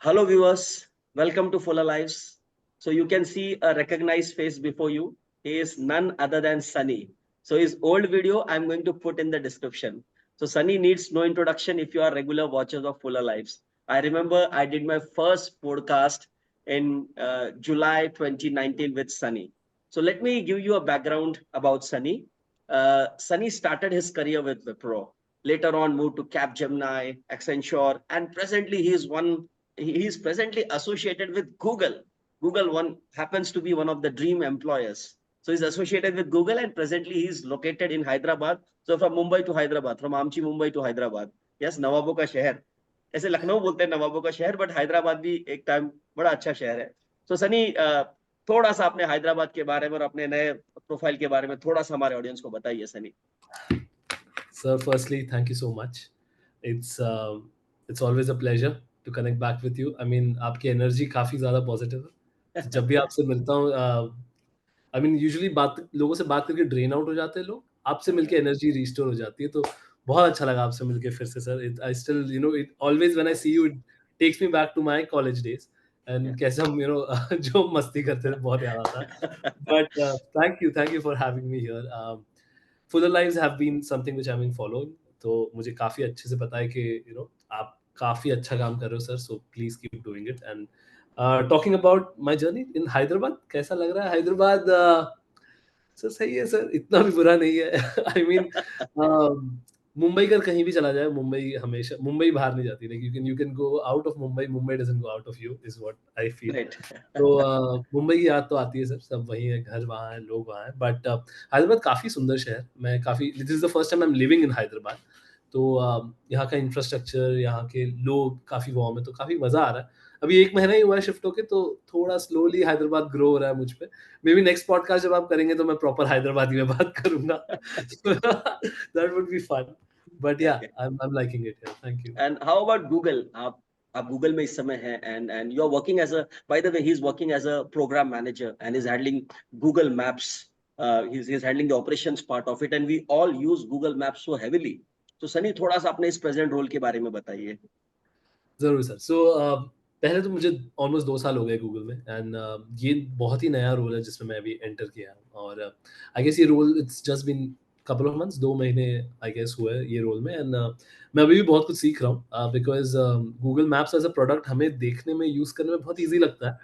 Hello, viewers. Welcome to Fuller Lives. So you can see a recognized face before you. He is none other than Sunny. So his old video I'm going to put in the description. So Sunny needs no introduction if you are regular watchers of Fuller Lives. I remember I did my first podcast in July 2019 with Sunny. So let me give you a background about Sunny. Sunny started his career with Wipro. Later on, moved to Capgemini, Accenture, and presently he is presently associated with Google. Google one happens to be one of the dream employers. So he's associated with Google and presently he's located in Hyderabad. So from Mumbai to Hyderabad, from Amchi Mumbai to Hyderabad. Yes, नवाबों का शहर. ऐसे लखनऊ बोलते हैं नवाबों का शहर, but Hyderabad भी एक time बड़ा अच्छा शहर है. So सनी थोड़ा सा अपने हैदराबाद के बारे में और अपने नए प्रोफाइल के बारे में थोड़ा सा हमारे ऑडियंस को बताइए Sunny. Sir, firstly, thank you so much. It's always a pleasure to connect back with you. I mean, आपकी एनर्जी काफ़ी ज़्यादा पॉजिटिव है. तो जब भी आपसे मिलता हूँ, I mean, usually लोगों से बात करके ड्रेन आउट हो जाते हैं लोग. आपसे मिलके एनर्जी रिस्टोर हो जाती है. तो बहुत अच्छा लगा आपसे मिलके फिर से sir. I still, it always when I see you, it takes me back to my college days. And कैसे हम, जो मस्ती करते थे, बहुत याद आता है. But thank you for having me here. Fuller Lives have been something which I've been following. तो मुझे काफ़ी अच्छे से पता है कि आप काफ़ी अच्छा काम कर रहे हो sir. So please keep doing it. And talking about my journey in Hyderabad, कैसा लग रहा है हैदराबाद? सर सही है सर, इतना भी बुरा नहीं है. I mean, मुंबई का कहीं भी चला जाए, मुंबई बाहर नहीं जाती. Like you can go out of Mumbai, Mumbai doesn't go out of you, is what I feel. Right. तो मुंबई की याद तो आती है सर, सब वहीं है, घर वहाँ है, लोग वहाँ हैं. बट हैदराबाद काफ़ी सुंदर शहर. This is the first time I am living in Hyderabad. तो यहाँ का इंफ्रास्ट्रक्चर, यहाँ के लोग काफ़ी वार्म है, तो काफ़ी मज़ा आ रहा है. अभी 1 महीना ही हुआ है शिफ्ट होके, तो थोड़ा स्लोली हैदराबाद ग्रो हो रहा है मुझ पे. मे बी नेक्स्ट पॉडकास्ट जब आप करेंगे तो मैं प्रॉपर हैदराबादी में बात करूंगा. That would be fun. But yeah, I'm liking it here. Thank you. And how about Google? आप गूगल में इस समय हैं and you are working as a, by the way, he is working as a program manager and is handling Google Maps. He's handling the operations part of it and we all use Google Maps so heavily. तो सनी थोड़ा सा अपने इस present role के बारे में बताइए. ज़रूर सर. सो पहले तो मुझे ऑलमोस्ट 2 साल हो गए गूगल में. एंड ये बहुत ही नया रोल है जिसमें मैं अभी एंटर किया हूँ. और आई गेस ये role, it's just been couple of months, 2 महीने आई गेस हुए ये रोल में. एंड मैं अभी भी बहुत कुछ सीख रहा हूँ, because Google maps as a product हमें देखने में, यूज़ करने में बहुत ईजी लगता है,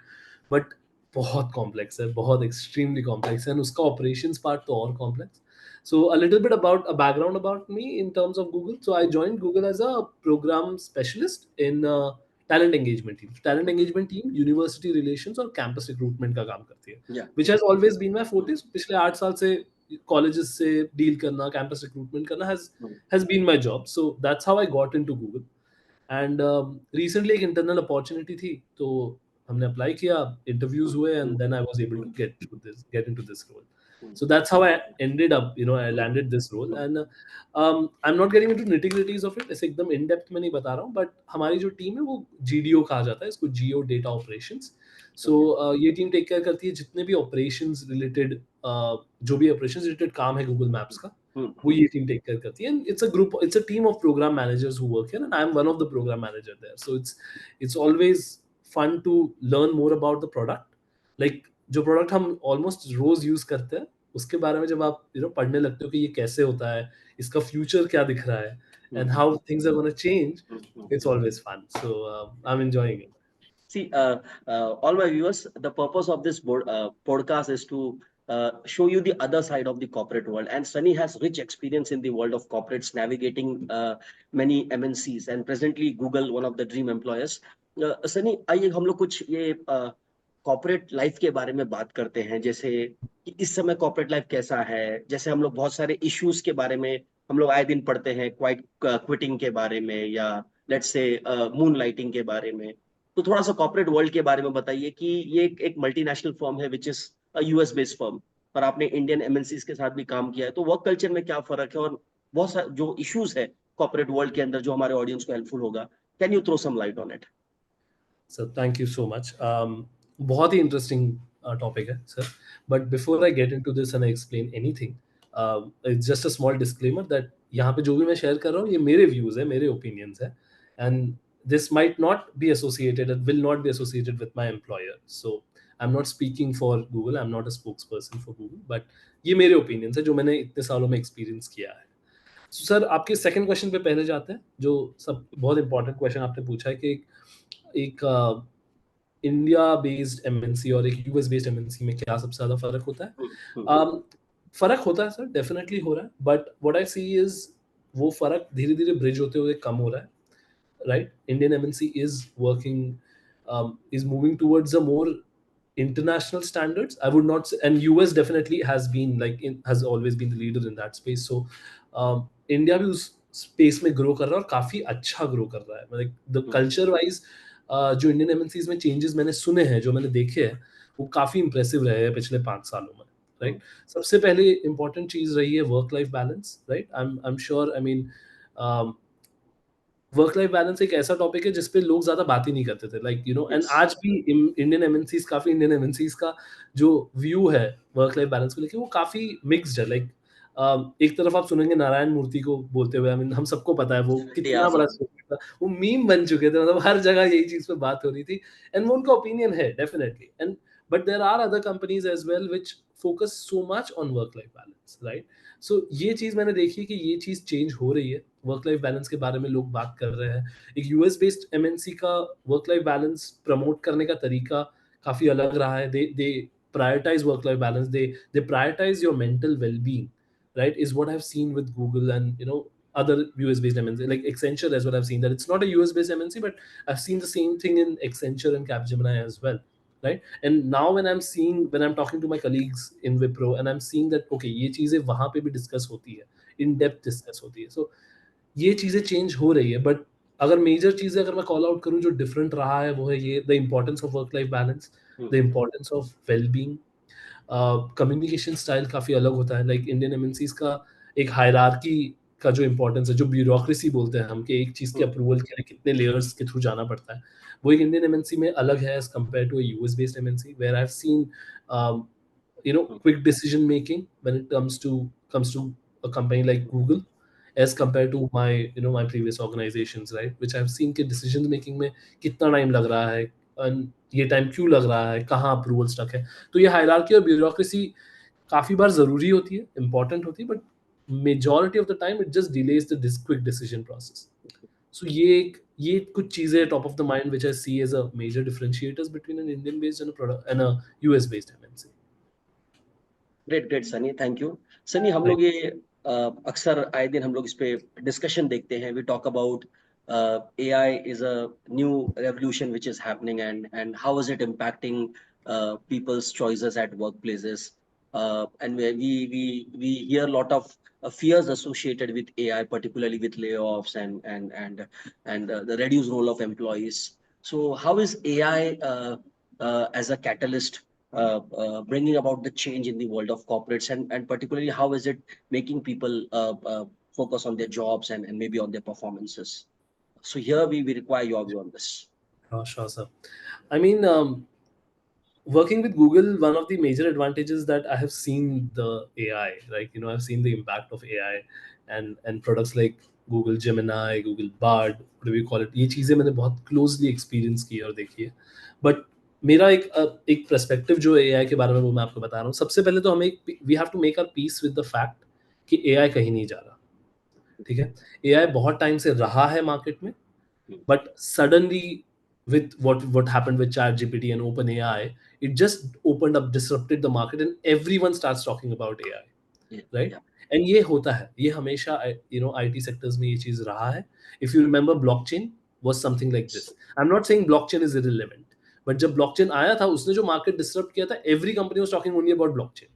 बट बहुत कॉम्प्लेक्स है, बहुत एक्सट्रीमली कॉम्प्लेक्स है. एंड उसका ऑपरेशंस पार्ट तो और complex. So a little bit about a background about me in terms of Google. So I joined Google as a program specialist in talent engagement team. Talent engagement team university relations और campus recruitment का काम करती है. Yeah. Which has always been my forte. पिछले 8 साल से colleges से deal करना, campus recruitment करना has been my job. So that's how I got into Google. And recently एक internal opportunity थी, तो हमने apply किया, interviews हुए, and then I was able to get into this role. So that's how I ended up, I landed this role. And I'm not getting into nitty-gritties of it. ऐसे एकदम in depth में नहीं बता रहा हूँ, but हमारी जो team है वो GDO कहा जाता है, इसको Geo Data Operations. So ये टीम टेक केयर करती है जितने भी operations related, जो भी operations related काम है Google Maps का, वो ये टीम टेक केयर करती है. And it's a team of program managers who work here, and I'm one of the program manager there. So it's always fun to learn more about the product. Like जो product हम almost रोज use करते हैं, उसके बारे में जब आप पढ़ने लगते हो कि ये कैसे होता है, इसका फ्यूचर क्या दिख रहा है, and how things are gonna change, it's always fun. So I am enjoying it. See, all my viewers, the purpose of this podcast is to show you the other side of the corporate world. And Sunny has rich experience in the world of corporates, navigating many MNCs, and presently Google, one of the dream employers. Sunny, आइए हम लोग कुछ ये corporate life के बारे में बात करते हैं. जैसे कि इस समय कॉर्पोरेट लाइफ कैसा है, जैसे हम लोग बहुत सारे इश्यूज के बारे में हम लोग आए दिन पढ़ते हैं, क्विटिंग के बारे में, या लेट्स से मून लाइटिंग के बारे में. तो थोड़ा सा कॉर्पोरेट वर्ल्ड के बारे में बताइए कि ये एक मल्टीनेशनल फर्म है which is US based firm, पर आपने इंडियन एमएनसीज के साथ भी काम किया है, तो वर्क कल्चर में क्या फर्क है और बहुत सारे जो इश्यूज है कॉर्पोरेट वर्ल्ड के अंदर जो हमारे ऑडियंस को हेल्पफुल होगा. Can you throw some light on it? Sir thank you so much. बहुत ही इंटरेस्टिंग टॉपिक है sir. But before I get into this and I explain anything, it's just a small disclaimer that यहाँ पे जो भी मैं share कर रहा हूँ ये मेरे व्यूज है, मेरे ओपिनियंस है. And this might not be associated and will not be associated with my employer. So I'm not speaking for Google, I'm not a spokesperson for Google, but ये मेरे ओपिनियंस है जो मैंने इतने सालों में एक्सपीरियंस किया है. So, सर आपके सेकंड क्वेश्चन पे पहले जाते हैं, जो सब बहुत इंपॉर्टेंट क्वेश्चन आपने पूछा है कि एक इंडिया बेस्ड एमएनसी और एक यूएस बेस्ड एमएनसी में क्या सबसे ज्यादा फर्क होता है. फर्क होता है सर, डेफिनेटली हो रहा है, but what I see is वो फर्क धीरे धीरे ब्रिज होते हुए कम हो रहा है. Right, Indian MNC is working, is moving towards a more international standards. I would not say, and US definitely has been has always been the leader in that space. So India भी उस space में grow कर रहा है और काफी अच्छा grow कर रहा है. Like the culture wise जो Indian MNCs में changes मैंने सुने हैं, जो मैंने देखे हैं, वो काफी impressive रहे हैं पिछले 5 सालों में. Right, सबसे पहले important चीज रही है work life balance. Right, I'm sure, I mean, work life balance एक ऐसा टॉपिक है जिसपे लोग ज्यादा बात ही नहीं करते थे, लाइक यू नो. एंड आज भी इंडियन एमएनसीज, काफी इंडियन एमएनसीज का जो व्यू है वर्क लाइफ बैलेंस को लेके वो काफी मिक्स्ड है. लाइक एक तरफ आप सुनेंगे नारायण मूर्ति को बोलते हुए, आई मीन हम सबको पता है वो कितना बड़ा था, वो मीम बन चुके थे, मतलब हर जगह यही चीज पे बात हो रही थी. एंड वो उनका ओपिनियन है definitely. And but there are other companies as well which focus so much on work life balance. Right, so ये चीज मैंने देखी कि ये चीज चेंज हो रही है. वर्क लाइफ बैलेंस के बारे में लोग बात कर रहे हैं. एक यूएस बेस्ड एमएनसी का वर्क लाइफ बैलेंस प्रमोट करने का तरीका काफी अलग रहा है. दे prioritize work life balance. They prioritize your mental well-being, right, is what I've seen with Google and, you know, other US based MNC like Accenture as well. I've seen that it's not a US based MNC, but I've seen the same thing in Accenture and Capgemini as well. Right, and now when I'm talking to my colleagues in Wipro and I'm seeing that okay, ये चीजें वहां पे भी discuss होती है, in depth discuss होती है. So ये चीजें चेंज हो रही है. बट अगर मेजर चीजें अगर मैं कॉल आउट करूं जो डिफरेंट रहा है, वो है ये the importance of work life balance, the importance of wellbeing. Communication style काफी अलग होता है. लाइक इंडियन एमएनसीज का एक हायरार्की का जो इम्पोर्टेंस है, जो ब्यूरोक्रेसी बोलते हैं हम, कि एक चीज के अप्रूवल के लिए कितने लेयर्स के थ्रू जाना पड़ता है, वो एक इंडियन एमएनसी में अलग है as compare to US based MNC, where I have seen you know, quick decision making when it comes to a company like Google as compared to my, you know, my previous organizations, right, which I've seen कि decision making में कितना time लग रहा है, and ये time क्यों लग रहा है, कहाँ अप्रूवल स्टक है. तो ये हायरार्की और ब्यूरोक्रेसी काफी बार जरूरी होती है, इंपॉर्टेंट होती है, but majority of the time it just delays the quick decision process. So ये कुछ चीजें top of the mind which I see as a major differentiators between an Indian based and a US based MNC. Great great Sunny, thank you. Sunny, हम लोग ये अक्सर आए दिन हम लोग इस पे डिस्कशन देखते हैं. We talk about AI is a new revolution which is happening, and how is it impacting people's choices at workplaces. And we hear a lot of fears associated with AI, particularly with layoffs and the reduced role of employees. So how is AI as a catalyst bringing about the change in the world of corporates, and particularly how is it making people focus on their jobs and maybe on their performances? So here we require your view on this. Sure, sir. I mean, working with Google, one of the major advantages that I have seen the AI, right? You know, I've seen the impact of AI and products like Google Gemini, Google Bard, whatever you call it. ये चीजें मैंने बहुत closely experience की और देखी है. But मेरा एक perspective जो AI के बारे में वो मैं आपको बता रहा हूँ. सबसे पहले तो हमें we have to make our peace with the fact कि AI कहीं नहीं जा रहा. ठीक है, AI बहुत टाइम से रहा है मार्केट में, but suddenly with what happened with ChatGPT and OpenAI, it just opened up, disrupted the market, and everyone starts talking about AI, right? And ये होता है, ये हमेशा you know IT sectors में ये चीज रहा है. If you remember, blockchain was something like this. I'm not saying blockchain is irrelevant, but जब blockchain आया था, उसने जो market disrupt किया था, every company was talking only about blockchain,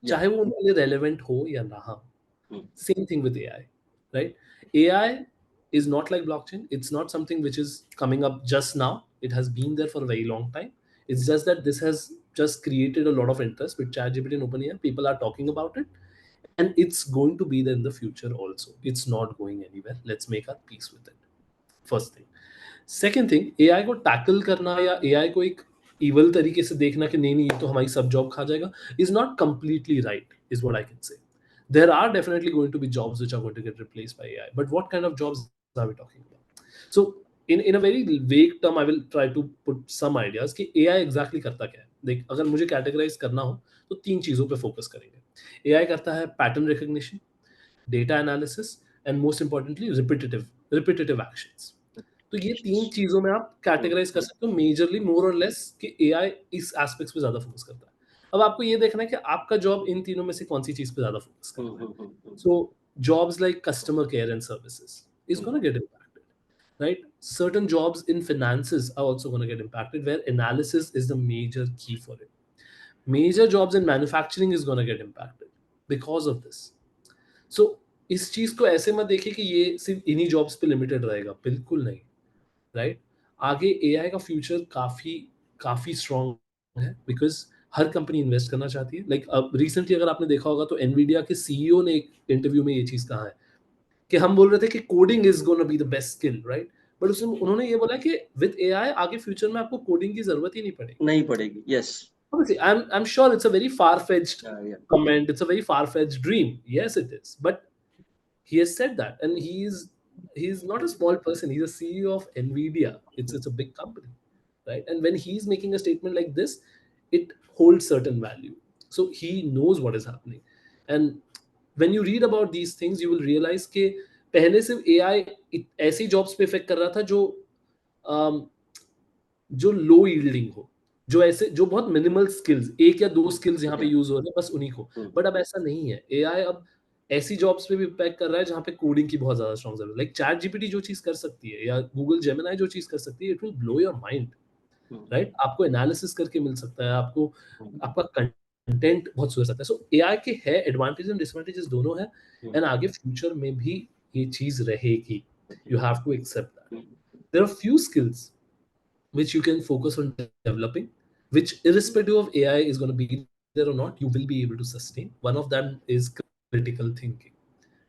चाहे वो उनके लिए relevant हो या ना हो. Same thing with AI, right? AI is not like blockchain. It's not something which is coming up just now. It has been there for a very long time. It's just that this has just created a lot of interest with ChatGPT and OpenAI. People are talking about it, and it's going to be there in the future also. It's not going anywhere. Let's make our peace with it. First thing. Second thing, AI को tackle करना या AI को एक evil तरीके से देखना कि नहीं ये तो हमारी सब job खा जाएगा, is not completely right, is what I can say. There are definitely going to be jobs which are going to get replaced by AI, but what kind of jobs are we talking about? So in a very vague term, I will try to put some ideas कि AI exactly करता क्या है. देख, अगर मुझे categorize करना हो तो 3 चीज़ों पे focus करेंगे. AI करता है pattern recognition, data analysis, and most importantly repetitive actions. तो ये 3 चीज़ों में आप categorize कर सकते हो majorly more or less कि AI इस aspects पे ज़्यादा focus करता है. अब आपको ये देखना है कि आपका job इन तीनों में से कौन सी चीज़ पे ज़्यादा focus कर रहा है. So jobs like customer care and services is going to get impacted, right? Certain jobs in finances are also going to get impacted where analysis is the major key for it. Major jobs in manufacturing is going to get impacted because of this. So इस चीज को ऐसे मत देखिए कि ये सिर्फ इन्हीं जॉब्स पे लिमिटेड रहेगा, बिल्कुल नहीं, राइट? आगे एआई का फ्यूचर काफी काफी स्ट्रांग है बिकॉज हर कंपनी इन्वेस्ट करना चाहती है. लाइक अब रिसेंटली अगर आपने देखा होगा तो एनवीडिया के सीईओ ने एक इंटरव्यू में ये चीज कहा है कि हम बोल रहे थे कि coding is gonna be the best skill, right? But उसमें उन्होंने ये बोला कि विद एआई आगे फ्यूचर में आपको कोडिंग की जरूरत ही नहीं पड़ेगी. नहीं पड़ेगी. Yes. Obviously, I'm sure it's a very far-fetched comment. It's a very far-fetched dream. Yes, it is. But he has said that, and he's not a small person. He's a CEO of Nvidia. It's a big company, right? And when he's making a statement like this, it holds certain value. So he knows what is happening. And when you read about these things, you will realize कि पहले सिर्फ AI ऐसी jobs पे effect कर रहा था um, जो लो yielding हो, जो ऐसे जो बहुत मिनिमल स्किल्स, एक या दो स्किल्स यहाँ पे यूज हो रहे हैं बस उन्हीं को. बट अब ऐसा नहीं है. एआई अब ऐसी जॉब्स पे भी पैक कर रहा है जहाँ पे कोडिंग की बहुत ज्यादा स्ट्रॉन्ग जरूरत है. लाइक चैट जीपीटी जो चीज कर सकती है या गूगल जेमिनाई जो चीज कर सकती है, it will blow your mind, right? आपको एनालिसिस करके मिल सकता है, आपको आपका कंटेंट बहुत सुधर सकता है. सो एआई के है एडवांटेज एंड डिसएडवांटेजेस दोनों है, एंड आगे फ्यूचर में भी ये चीज रहेगी. You have to accept that. There are few skills which you can focus on developing, which irrespective of AI is going to be there or not, you will be able to sustain. One of them is critical thinking,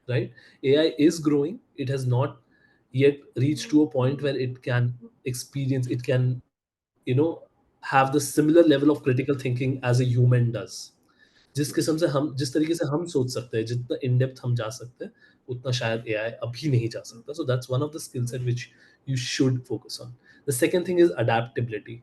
right? AI is growing. It has not yet reached to a point where it can experience, it can, you know, have the similar level of critical thinking as a human does. जिस किस्म से हम, जिस तरीके से हम सोच सकते हैं, जितना इन डेप्थ हम जा सकते हैं, उतना शायद एआई अभी नहीं जा सकता. So that's one of the skill set which you should focus on. The second thing is adaptability.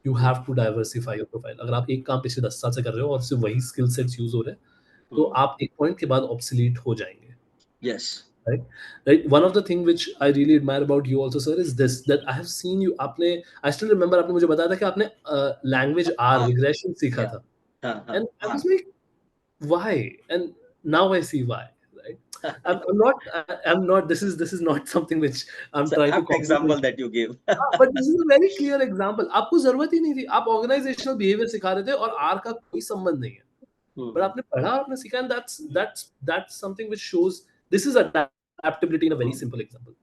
You have to diversify your profile. अगर आप एक काम पिछले 10 साल से कर रहे हो और सिर्फ वही स्किल सेट्स यूज हो रहे हैं तो आप एक पॉइंट के बाद ऑब्सोलीट हो जाएंगे. Yes. Right. One of the thing which I really admire about you also, sir, is this, that I have seen you. आपने, I still remember आपने मुझे बताया था कि आपने language R regression सीखा था. And I was like, why? And now I see why, right? I'm not this is not something which I'm trying to copy. Example that you gave. But this is a very clear example. आपको जरूरत ही नहीं थी. आप organizational behavior सिखा रहे थे और R का कोई संबंध नहीं है. But आपने पढ़ा, आपने सीखा, and that's something which shows this is adaptability in a very simple example.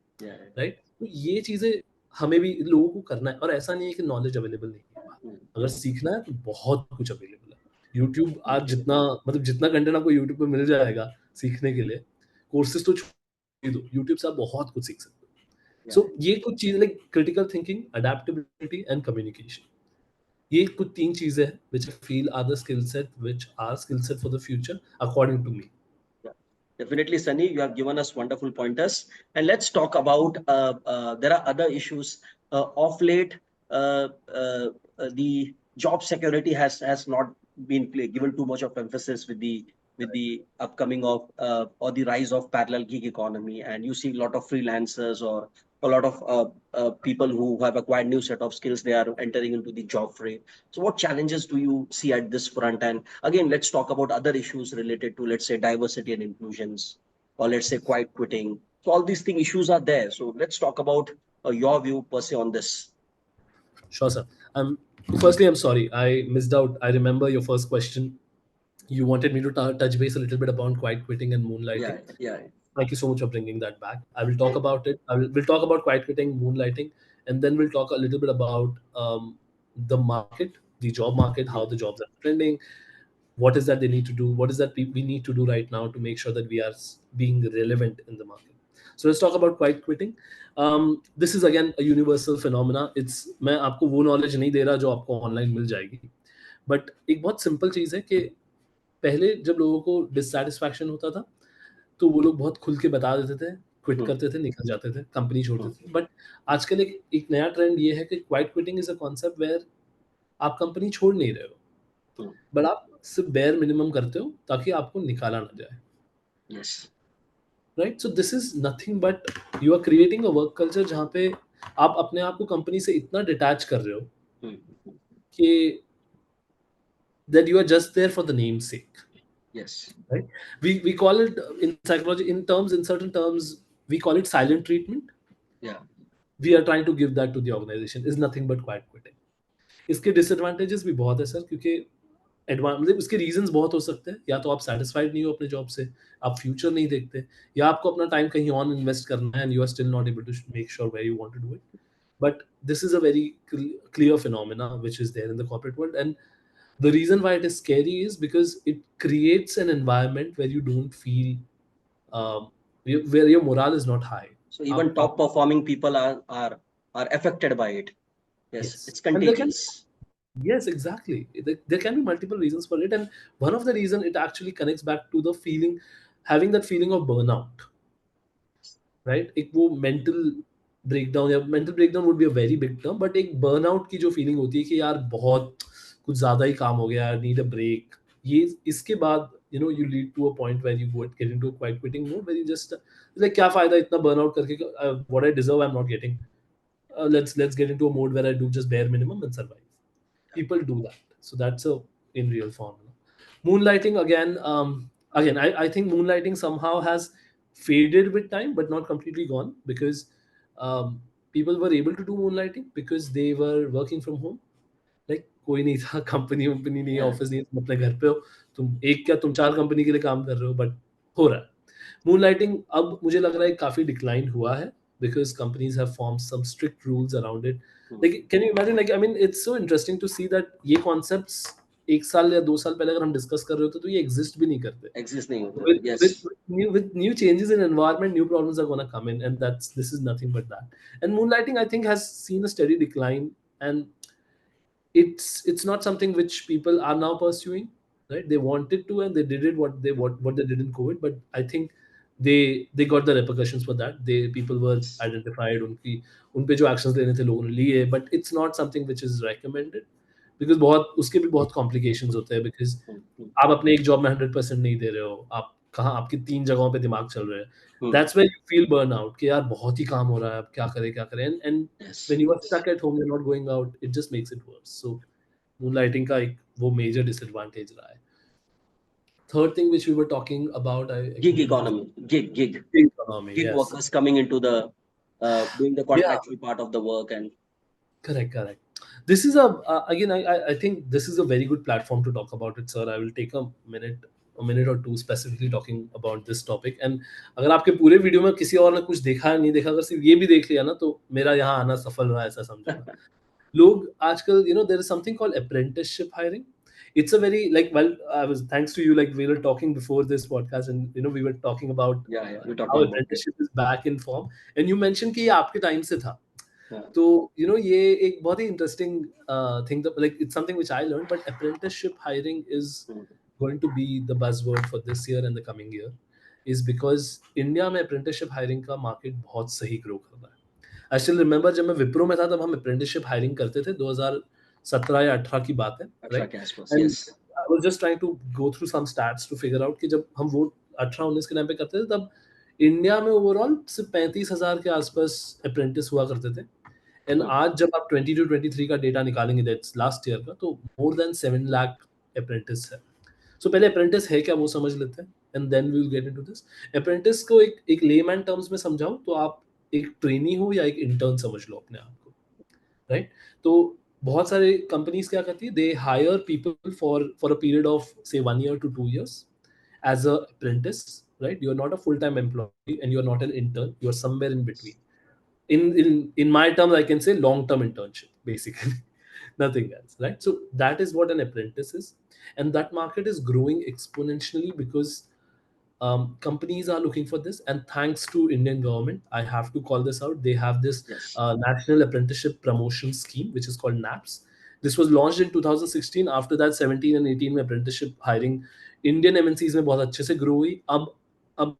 Right? तो ये चीजें हमें भी लोगों को करना है. और ऐसा नहीं है कि नॉलेज अवेलेबल नहीं है. अगर सीखना है तो बहुत कुछ अवेलेबल है. यूट्यूब आज जितना, मतलब जितना कंटेंट आपको यूट्यूब पे मिल जाएगा सीखने के लिए, कोर्सेज तो छोड़ दो, यूट्यूब से आप बहुत कुछ सीख सकते हो. सो ये कुछ चीजें like critical thinking, adaptability and communication, ये कुछ 3 चीजें हैं which I feel are the skill set which are skill set for the future according to me. Definitely, Sunny, you have given us wonderful pointers. And let's talk about, there are other issues. Of late, the job security has not been given too much of emphasis with the upcoming of or the rise of parallel gig economy. And you see a lot of freelancers or a lot of people who have acquired new set of skills, they are entering into the job fray. So what challenges do you see at this front? And again, let's talk about other issues related to, let's say, diversity and inclusions, or let's say quiet quitting. So all these thing issues are there. So let's talk about your view per se on this. Sure, sir. Firstly, I'm sorry, I missed out. I remember your first question. You wanted me to touch base a little bit about quiet quitting and moonlighting. Yeah. Thank you so much for bringing that back. I will talk about it. We'll talk about quiet quitting, moonlighting, and then we'll talk a little bit about the market, the job market, how the jobs are trending, what is that they need to do, what is that we need to do right now to make sure that we are being relevant in the market. So let's talk about quiet quitting. This is again a universal phenomena. It's, मैं आपको वो knowledge नहीं दे रहा जो आपको online मिल जाएगी, but एक बहुत simple चीज़ है कि पहले जब लोगों को dissatisfaction होता था तो वो लोग बहुत खुल के बता देते थे, क्विट Hmm. करते थे, निकल जाते थे, कंपनी छोड़ Hmm. देते थे। बट आजकल एक नया ट्रेंड ये है कि quiet quitting is a concept where आप कंपनी छोड़ नहीं रहे हो, Hmm. बट आप सिर्फ बेयर मिनिमम करते हो ताकि आपको निकाला ना जाए, Yes. Right? So this is nothing but you are creating a work culture जहाँ पे आप अपने आप को कंपनी से इतना डिटैच कर रहे हो Hmm. कि that you are just there for the name's sake, Yes. right? We call it in psychology, in certain terms, we call it silent treatment. Yeah. We are trying to give that to the organization is nothing but quiet quitting. इसके disadvantages भी बहुत है sir, क्योंकि मतलब उसके reasons बहुत हो सकते हैं। या तो आप सेटिस्फाइड नहीं हो अपने जॉब से, आप फ्यूचर नहीं देखते, या आपको अपना टाइम कहीं ऑन इन्वेस्ट करना है and you are still not able to make sure where you want to do it. But this is a very clear phenomena which is there in the corporate world, and the reason why it is scary is because it creates an environment where you don't feel where your morale is not high. So even top performing people are affected by it. Yes, Yes, it's and there can, contagious. yes, exactly. There can be multiple reasons for it, and one of the reason it actually connects back to the feeling, having that feeling of burnout, right? एक वो mental breakdown, या mental breakdown would be a very big term, but एक burnout की जो feeling होती है कि यार बहुत कुछ ज़्यादा ही काम हो गया, need a break. ये इसके बाद you lead to a point where you get into a quiet quitting mode where you just like क्या फायदा इतना burnout करके, what I deserve I'm not getting. Let's get into a mode where I do just bare minimum and survive. People do that, so that's a in real formula. Moonlighting again, I think moonlighting somehow has faded with time but not completely gone, because people were able to do moonlighting because they were working from home. Like कोई नहीं था, company वंपनी नहीं है, Yeah. Office नहीं है, तुम अपने घर पे हो, तुम एक क्या तुम 4 कंपनी के लिए काम कर रहे हो, बट हो रहा है। मूनलाइटिंग अब मुझे लग रहा है काफ़ी डिक्लाइन हुआ है, because companies have formed some strict rules around it. Hmm. Like can you imagine, like I mean it's so interesting to see that ये कॉन्सेप्ट्स 1 साल या 2 साल पहले अगर हम डिस्कस कर रहे होते तो ये एग्जिस्ट भी नहीं करते। Exist नहीं होते थे. With Yes. with with new changes in environment, new problems are gonna come in, and this is nothing but that. And moonlighting, I think, has seen a steady decline, and it's not something which people are now pursuing, right? They wanted to and they did it, what they did in COVID, but I think they got the repercussions for that. They People were Yes. identified, उन पे जो actions लेने थे लोगों ने लिए, but it's not something which is recommended, because बहुत उसके भी बहुत complications होते हैं, because Hmm. Hmm. आप अपने एक जॉब में 100% नहीं दे रहे हो, आप कहाँ आपकी 3 जगहों पे दिमाग चल रहे हैं। Hmm. That's when you feel burn out कि यार बहुत ही काम हो रहा है, अब क्या करें, and Yes. When you are stuck at home, you are not going out, it just makes it worse. So moonlighting का एक वो मेजर डिसएडवांटेज रहा है। Third thing which we were talking about, I Gig completely forgot. economy. Gig. Economy, Gig yes. workers coming into the doing the या contractual part of the work and correct. This is again, I think this is a very good platform to talk about it, sir. I will take a minute or two specifically talking about this topic. And अगर आपके पूरे video में किसी और ने कुछ देखा है नहीं देखा, अगर सिर्फ ये भी देख लिया ना, तो मेरा यहाँ आना सफल रहा, ऐसा समझूंगा। लोग आजकल, there is something called apprenticeship hiring. It's a very, like, well, I was, thanks to you, like we were talking before this podcast, and we were talking about yeah, we're how talking about it. apprenticeship is back in form, and you mentioned कि ये आपके time से था। Yeah. तो ये एक बहुत ही interesting thing, like it's something which I learn, but apprenticeship hiring is Hmm. Going to be the buzzword for this year and the coming year, is because India में अप्रेंटिसशिप हायरिंग का market बहुत सही grow कर रहा है। I still remember जब मैं विप्रो में था, तब हम अप्रेंटिसशिप हायरिंग करते थे, 2017 या 18 की बात है, 18 राइट? के आसपास. And Yes. I was just trying to go through some stats to figure out कि जब हम वो 18-19 के टाइम पे करते थे, तब इंडिया में ओवरऑल सिर्फ 35,000 के आसपास अप्रेंटिस हुआ करते थे। And Hmm. आज जब आप 22-23 का डेटा निकालेंगे, दैट्स लास्ट ईयर का, तो मोर देन 7 लाख अप्रेंटिस है। सो पहले अप्रेंटिस है क्या वो समझ लेते हैं, and then we will get into this. Apprentice को एक लेमैन टर्म्स में समझाऊं तो आप एक ट्रेनी हो या एक इंटर्न समझ लो अपने आप को, राइट? तो बहुत सारे कंपनीज क्या करती है, they hire people for a period of से 1 year to 2 years as a apprentice, right? You are not a full time employee and you are not an intern, you are somewhere in between. In my terms, I can say long term internship, basically. Nothing else, right? So that is what an apprentice is, and that market is growing exponentially because companies are looking for this, and thanks to Indian government, I have to call this out, they have this Yes. national apprenticeship promotion scheme which is called NAPS. This was launched in 2016. After that, 17 and 18 में apprenticeship hiring Indian MNCs में बहुत अच्छे से grow हुई। अब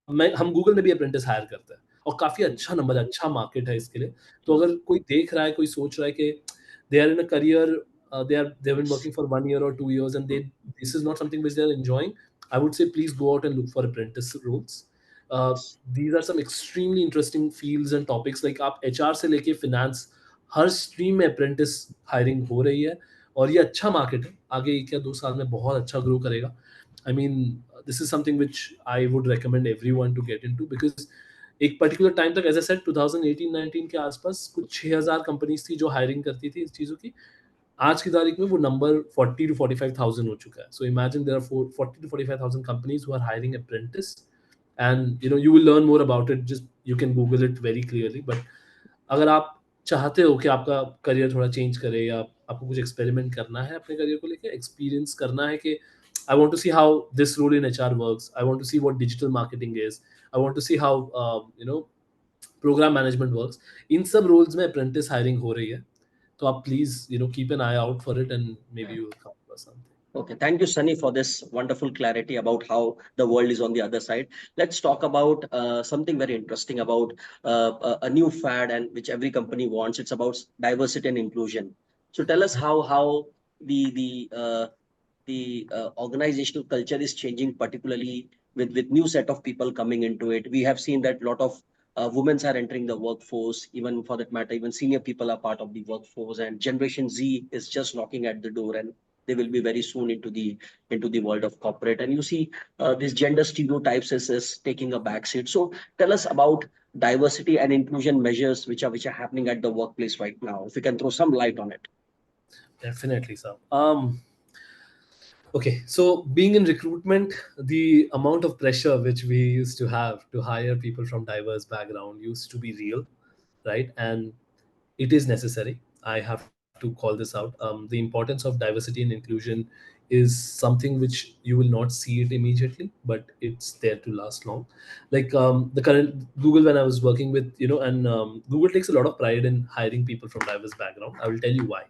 हम Google में भी अप्रेंटिस हायर करते हैं और काफ़ी अच्छा नंबर है, अच्छा मार्केट है इसके लिए। तो अगर कोई देख रहा है, कोई सोच रहा है कि they are in a career, they have been working for 1 year or 2 years and this is not something which they are enjoying, I would say please go out and look for apprentice roles. These are some extremely interesting fields and topics, like आप HR से लेके finance, हर stream में apprentice hiring हो रही है और ये अच्छा मार्केट है, आगे 1 या 2 साल में बहुत अच्छा ग्रो करेगा। I mean this is something which I would recommend everyone to get into, because एक पर्टिकुलर टाइम तक, एज आई सेड, 2018-19 के आसपास कुछ 6,000 कंपनीज थी जो हायरिंग करती थी इस चीज़ों की। आज की तारीख में वो नंबर 40 to 45,000 हो चुका है। So imagine there are 40 to 45,000 companies who are hiring apprentice, and you will learn more about it, just you can Google it very clearly. But अगर आप चाहते हो कि आपका करियर थोड़ा चेंज करे या आपको कुछ एक्सपेरिमेंट करना है अपने करियर को लेके, एक्सपीरियंस करना है कि I want to see how this role in HR works, I want to see what digital marketing is, I want to see how program management works, in सब रोल्स में अप्रेंटिस हायरिंग हो रही है। तो आप please keep an I out for it and may be you will come across something. Okay, thank you, Sunny, for this wonderful clarity about how the world is on the other side. Let's talk about something very interesting about a new fad and which every company wants. It's about diversity and inclusion. So tell us how the organizational culture is changing, particularly with new set of people coming into it. We have seen that a lot of women are entering the workforce, even for that matter, even senior people are part of the workforce, and Generation Z is just knocking at the door, and they will be very soon into the world of corporate. And you see these gender stereotypes is taking a backseat. So tell us about diversity and inclusion measures which are happening at the workplace right now. If you can throw some light on it. Definitely, sir. Okay, so being in recruitment, the amount of pressure which we used to have to hire people from diverse background used to be real, right? And it is necessary. I have to call this out. The importance of diversity and inclusion is something which you will not see it immediately, but it's there to last long. Like the current Google, when I was working with, and Google takes a lot of pride in hiring people from diverse background. I will tell you why.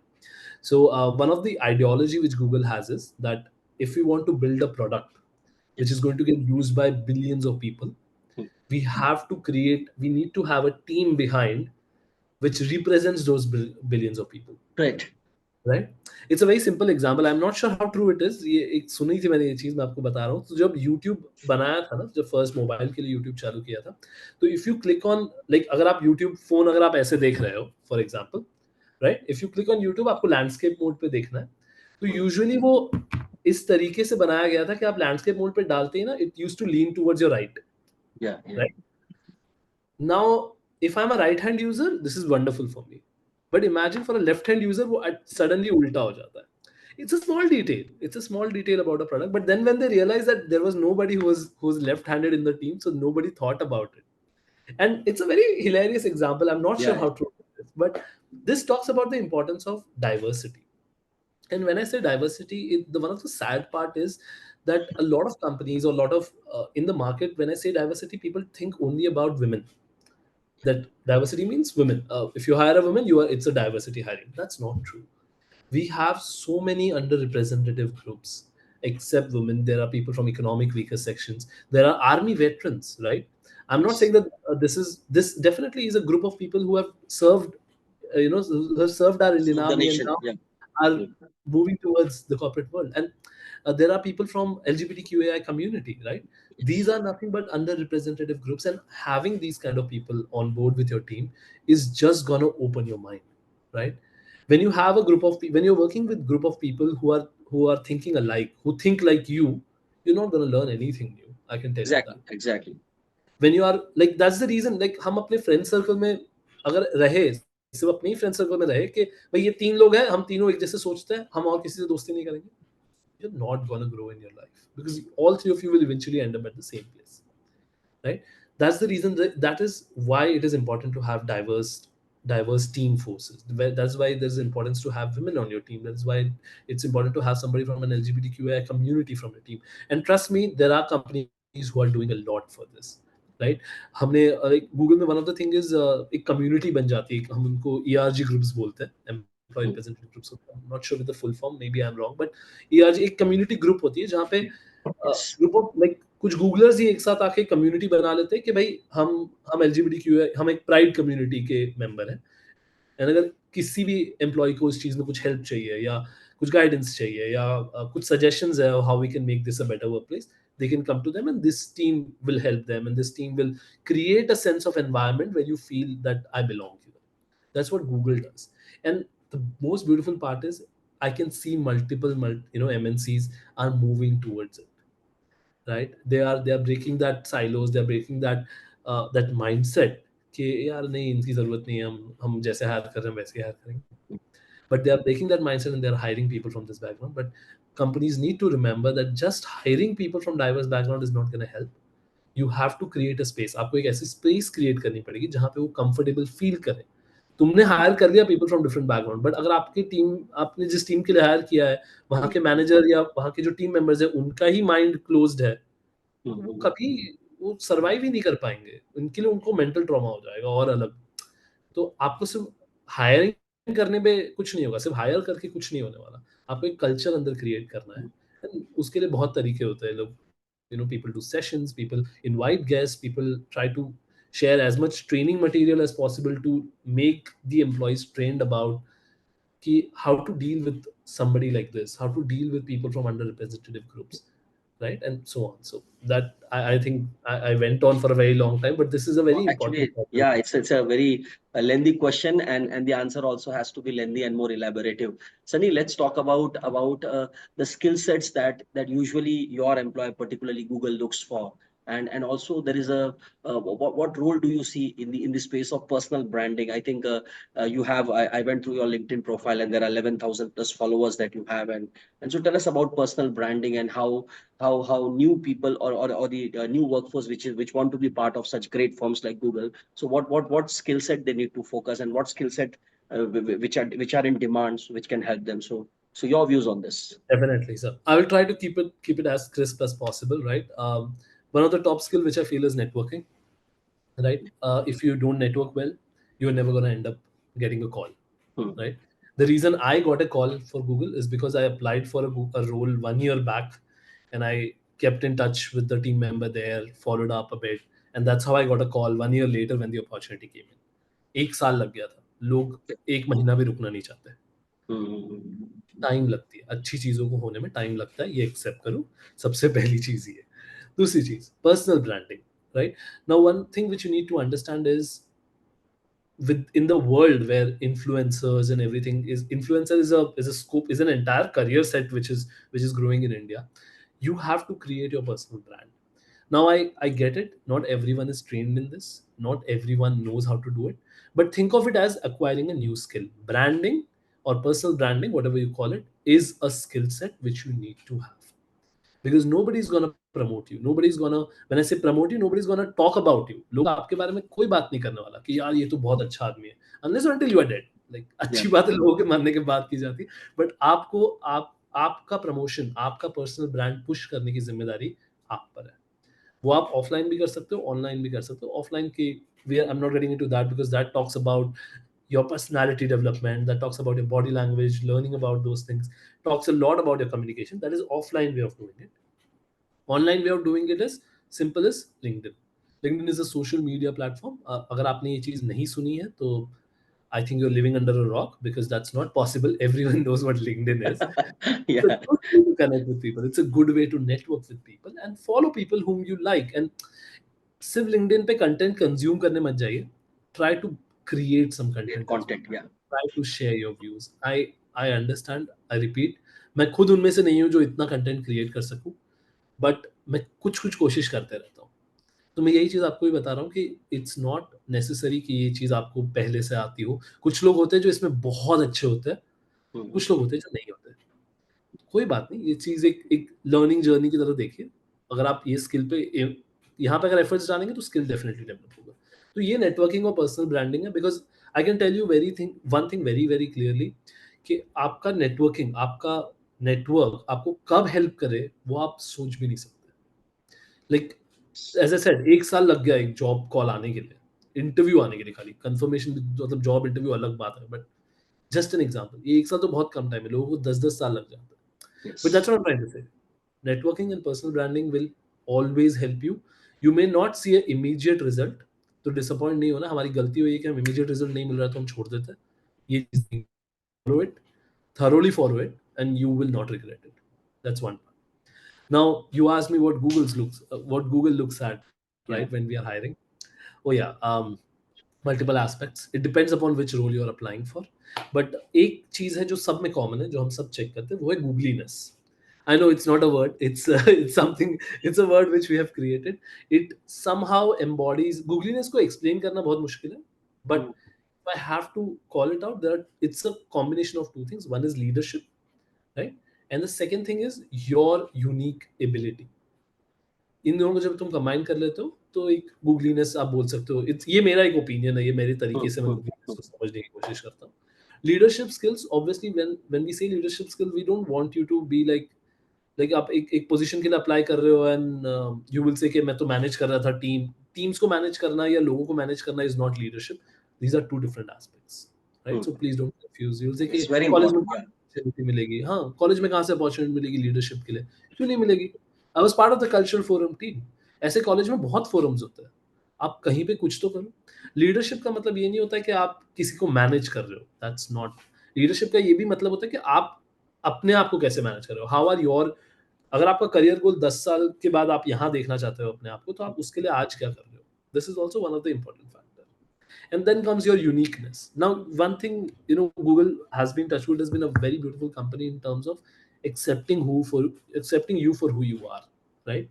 So one of the ideology which Google has is that if we want to build a product which is Yes. going to get used by billions of people, Hmm. we need to have a team behind which represents those billions of people, Great. right? It's a very simple example. I'm not sure how true it is. ये एक सुनी थी मैंने ये चीज, मैं आपको बता रहा हूँ। तो जब YouTube बनाया था ना, जब फर्स्ट मोबाइल के लिए YouTube चालू किया था, तो if you click on, like अगर आप YouTube फोन अगर आप ऐसे देख रहे हो for example, right, if you click on YouTube, आपको लैंडस्केप मोड पे देखना है। तो यूजुअली वो इस तरीके से बनाया गया था कि आप लैंडस्केप मोड पे डालते ही ना, it used to lean towards your right, Yeah. Yeah. Right. Now, if I'm a right hand user, this is wonderful for me. But imagine for a left hand user, वो suddenly उल्टा हो जाता है. It's a small detail. It's a small detail about a product. But then when they realized that there was nobody who was left-handed in the team, so nobody thought about it. And it's a very hilarious example. I'm not sure Yeah. how true it is, but this talks about the importance of diversity. And when I say diversity, the one of the sad part is that a lot of companies or a lot of in the market, when I say diversity, people think only about women, that diversity means women. If you hire a woman, it's a diversity hiring. That's not true. We have so many underrepresented groups. Except women, there are people from economic weaker sections. There are army veterans, right? I'm not saying Yes. that this definitely is a group of people who have served, who have served our Indian Serve the army and nation. now Yeah. are Hmm. moving towards the corporate world. And there are people from LGBTQAI community, right? These Yes. are nothing but underrepresented groups, and having these kind of people on board with your team is just gonna open your mind, right? When you have a group of when you're working with group of people who are thinking alike, who think like you're not gonna learn anything new. I can tell you that. Exactly. Exactly. When you are like, that's the reason, like हम अपने friend circle में अगर रहे, सिर्फ अपने ही friend circle में रहे कि भाई ये 3 लोग हैं, हम तीनों एक जैसे सोचते हैं, हम और किसी से दोस्ती नहीं करेंगे, you're not gonna grow in your life, because all three of you will eventually end up at the same place, right? That's the reason, that is why it is important to have diverse team forces. That's why there's importance to have women on your team. That's why it's important to have somebody from an LGBTQI community from your team. And trust me, there are companies who are doing a lot for this, right? हमने Google में one of the thing is एक community बन जाती है, हम उनको ERG groups बोलते हैं, एम्प्लॉय Hmm. रिप्रेजेंटेटिव ग्रुप्स होते हैं, not sure with the full form, maybe I am wrong, but ERG एक कम्युनिटी ग्रुप होती है जहाँ पे Yes. ग्रुप ऑफ लाइक कुछ गूगलर्स ही एक साथ आके कम्युनिटी बना लेते हैं कि भाई हम एलजीबीटीक्यू है, हम एक प्राइड कम्युनिटी के मेंबर हैं, एंड अगर किसी भी एम्प्लॉय को इस चीज़ में कुछ हेल्प चाहिए या कुछ गाइडेंस चाहिए या कुछ सजेशंस है how we can make this a better workplace, they can come to them and this team will help them and this team will create a sense of environment where you feel that I belong here. That's what Google does. And the most beautiful part is I can see multiple MNCs are moving towards it, right? They are breaking that silos, they are breaking that mindset कि यार नहीं इनकी जरूरत नहीं है, हम जैसे higher कर रहे हैं वैसे हायर करेंगे. But they are breaking that mindset and they are hiring people from this background. But companies need to remember that just hiring people from diverse background is not going to help. You have to create a space. आपको एक ऐसी space create करनी पड़ेगी जहाँ पे वो comfortable feel करे. तुमने हायर कर लिया people from different background, but अगर आपकी टीम, आपने जिस टीम के लिए हायर किया है वहाँ के मैनेजर या वहाँ के जो टीम मेंबर्स है उनका ही माइंड क्लोज्ड है, तो वो कभी वो सर्वाइव ही नहीं कर पाएंगे. उनके लिए उनको मेंटल ट्रॉमा हो जाएगा और अलग. तो आपको सिर्फ हायरिंग करने पे कुछ नहीं होगा, सिर्फ हायर करके कुछ नहीं होने वाला. आपको एक कल्चर अंदर क्रिएट करना है. And उसके लिए बहुत तरीके होते हैं. लोग people do sessions, people invite guests, people try to share as much training material as possible to make the employees trained about how to deal with somebody like this, how to deal with people from underrepresented groups, right? And so on. So that I think I went on for a very long time, but this is a No, very important actually, topic. yeah, it's a very lengthy question, and the answer also has to be lengthy and more elaborative. Sunny, let's talk about the skill sets that usually your employer, particularly Google, looks for, and also there is a what role do you see in the space of personal branding? I think you have I went through your LinkedIn profile and there are 11,000 plus followers that you have, and so tell us about personal branding and how new people or the new workforce which want to be part of such great firms like Google. So what skill set they need to focus and what skill set which are in demands which can help them. So your views on this. Definitely, sir. I will try to keep it as crisp as possible, right? One of the top skill which I feel is networking, right? If you don't network well, you're never gonna end up getting a call, Hmm. right? The reason I got a call for Google is because I applied for a role 1 year back, and I kept in touch with the team member there, followed up a bit, and that's how I got a call 1 year later when the opportunity came in. एक साल लग गया था. लोग एक महीना भी रुकना नहीं चाहते. Hmm. टाइम लगती है, अच्छी चीज़ों को होने में टाइम लगता है, ये एक्सेप्ट करो. सबसे पहली चीज़ ये. दूसरी चीज़ personal branding, right? Now one thing which you need to understand is in the world where influencers and everything is influencer is a scope, is an entire career set which is growing in India. You have to create your personal brand. Now I get it, not everyone is trained in this, not everyone knows how to do it, but think of it as acquiring a new skill. Branding or personal branding, whatever you call it, is a skill set which you need to have, because nobody's gonna promote you, nobody's gonna, when I say promote you, nobody's gonna talk about you. लोग आपके बारे में कोई बात नहीं करने वाला कि यार ये तो बहुत अच्छा आदमी है, unless or until you are dead. Like Yeah. अच्छी बात है लोगों के मरने के बाद की जाती है, बट आपको आपका प्रमोशन, आपका पर्सनल ब्रांड पुश करने की जिम्मेदारी आप पर है. वो आप ऑफलाइन भी कर सकते हो, ऑनलाइन भी कर सकते हो. ऑफलाइन की we I am not getting into that because that talks about your personality development, that talks about your body language, learning about those things, talks a lot about your communication. That is offline way of doing it. Online way of doing it is simple as LinkedIn. LinkedIn is a social media platform. अगर आपने ये चीज़ नहीं सुनी है तो I think you're living under a rock, because that's not possible. Everyone knows what LinkedIn is. It's a Yeah. good way to connect with people. It's a good way to network with people and follow people whom you like. And सिर्फ LinkedIn पे content consume करने मत जाइए. Try to create some Create content as well. content. Yeah. Try to share your views. I understand. I repeat. मैं खुद उनमें से नहीं हूँ जो इतना कंटेंट क्रिएट कर सकूं, बट मैं कुछ कुछ कोशिश करते रहता हूँ. तो मैं यही चीज़ आपको भी बता रहा हूँ कि इट्स नॉट नेसेसरी कि ये चीज़ आपको पहले से आती हो. कुछ लोग होते हैं जो इसमें बहुत अच्छे होते हैं, Hmm. कुछ लोग होते हैं जो नहीं होते. कोई बात नहीं, ये चीज़ एक एक लर्निंग जर्नी की तरह देखिए. अगर आप ये स्किल पे यहाँ पे अगर एफर्ट्स डालेंगे तो स्किल डेफिनेटली डेवलप होगा. तो ये नेटवर्किंग और पर्सनल ब्रांडिंग है. Because I can tell you one thing very very clearly कि आपका नेटवर्किंग, आपका नेटवर्क आपको कब हेल्प करे वो आप सोच भी नहीं सकते. लाइक एज आई सेड, एक साल लग गया एक जॉब कॉल आने के लिए, इंटरव्यू आने के लिए. खाली कंफर्मेशन, मतलब जॉब इंटरव्यू अलग बात है, बट जस्ट एन एग्जांपल, ये एक साल तो बहुत कम टाइम है, लोगों को 10-10 साल लग जाता है. But Yes. That's what I am trying to say. Networking and personal branding will always help you. You may not see an immediate result, तो disappoint नहीं होना. हमारी गलती हुई है कि हम immediate result नहीं मिल रहा तो हम छोड़ देते हैं. ये चीज नहीं. Follow it, thoroughly follow it, and you will not regret it. That's one part. Now you asked me what Google looks at, right, when Yeah. we are hiring. Oh yeah, multiple aspects. It depends upon which role you are applying for. But एक चीज है जो सब में common है, जो हम सब check करते हैं, वो है googliness. I know it's not a word. It's it's something. It's a word which we have created. It somehow embodies googliness. को explain करना बहुत मुश्किल है. But Mm. if I have to call it out, that it's a combination of two things. One is leadership, right? And the second thing is your unique ability. इन दोनों को जब तुम combine कर लेते हो तो एक गूगलीनेस आप बोल सकते हो. ये मेरा एक ओपिनियन है, ये मेरे तरीके से मैं Mm. गूगलीनेस को समझने की कोशिश करता हूँ. Leadership skills, obviously when we say leadership skill, we don't want you to be like आप एक पोजीशन के लिए अप्लाई कर रहे हो एंड यू विल से कि मैं तो मैनेज कर रहा था टीम्स को मैनेज करना या लोगों को मैनेज करना is not leadership. These are two different aspects, right? Mm. So please don't confuse. You will say कि It's very कॉलेज में important. Yeah. अपॉर्चुनिटी मिलेगी. हाँ, कॉलेज में कहाँ से अपॉर्चुनिटी मिलेगी लीडरशिप के लिए? क्यों नहीं मिलेगी? I was part of the cultural forum team. ऐसे कॉलेज में बहुत फोरम्स होते हैं. आप कहीं पे कुछ तो करो. लीडरशिप का मतलब ये नहीं होता है कि आप किसी को मैनेज कर रहे हो. That's not leadership. का ये भी मतलब होता है कि आप अपने आप को कैसे मैनेज कर रहे हो. हाउ आर योर, अगर आपका करियर गोल 10 साल के बाद आप यहाँ देखना चाहते हो अपने आप को, तो आप उसके लिए आज क्या कर रहे हो? This is also one of the important factor. And then comes your uniqueness. Now, one thing, Google has been, Touchwood has been a very beautiful company in terms of accepting you for who you are, right?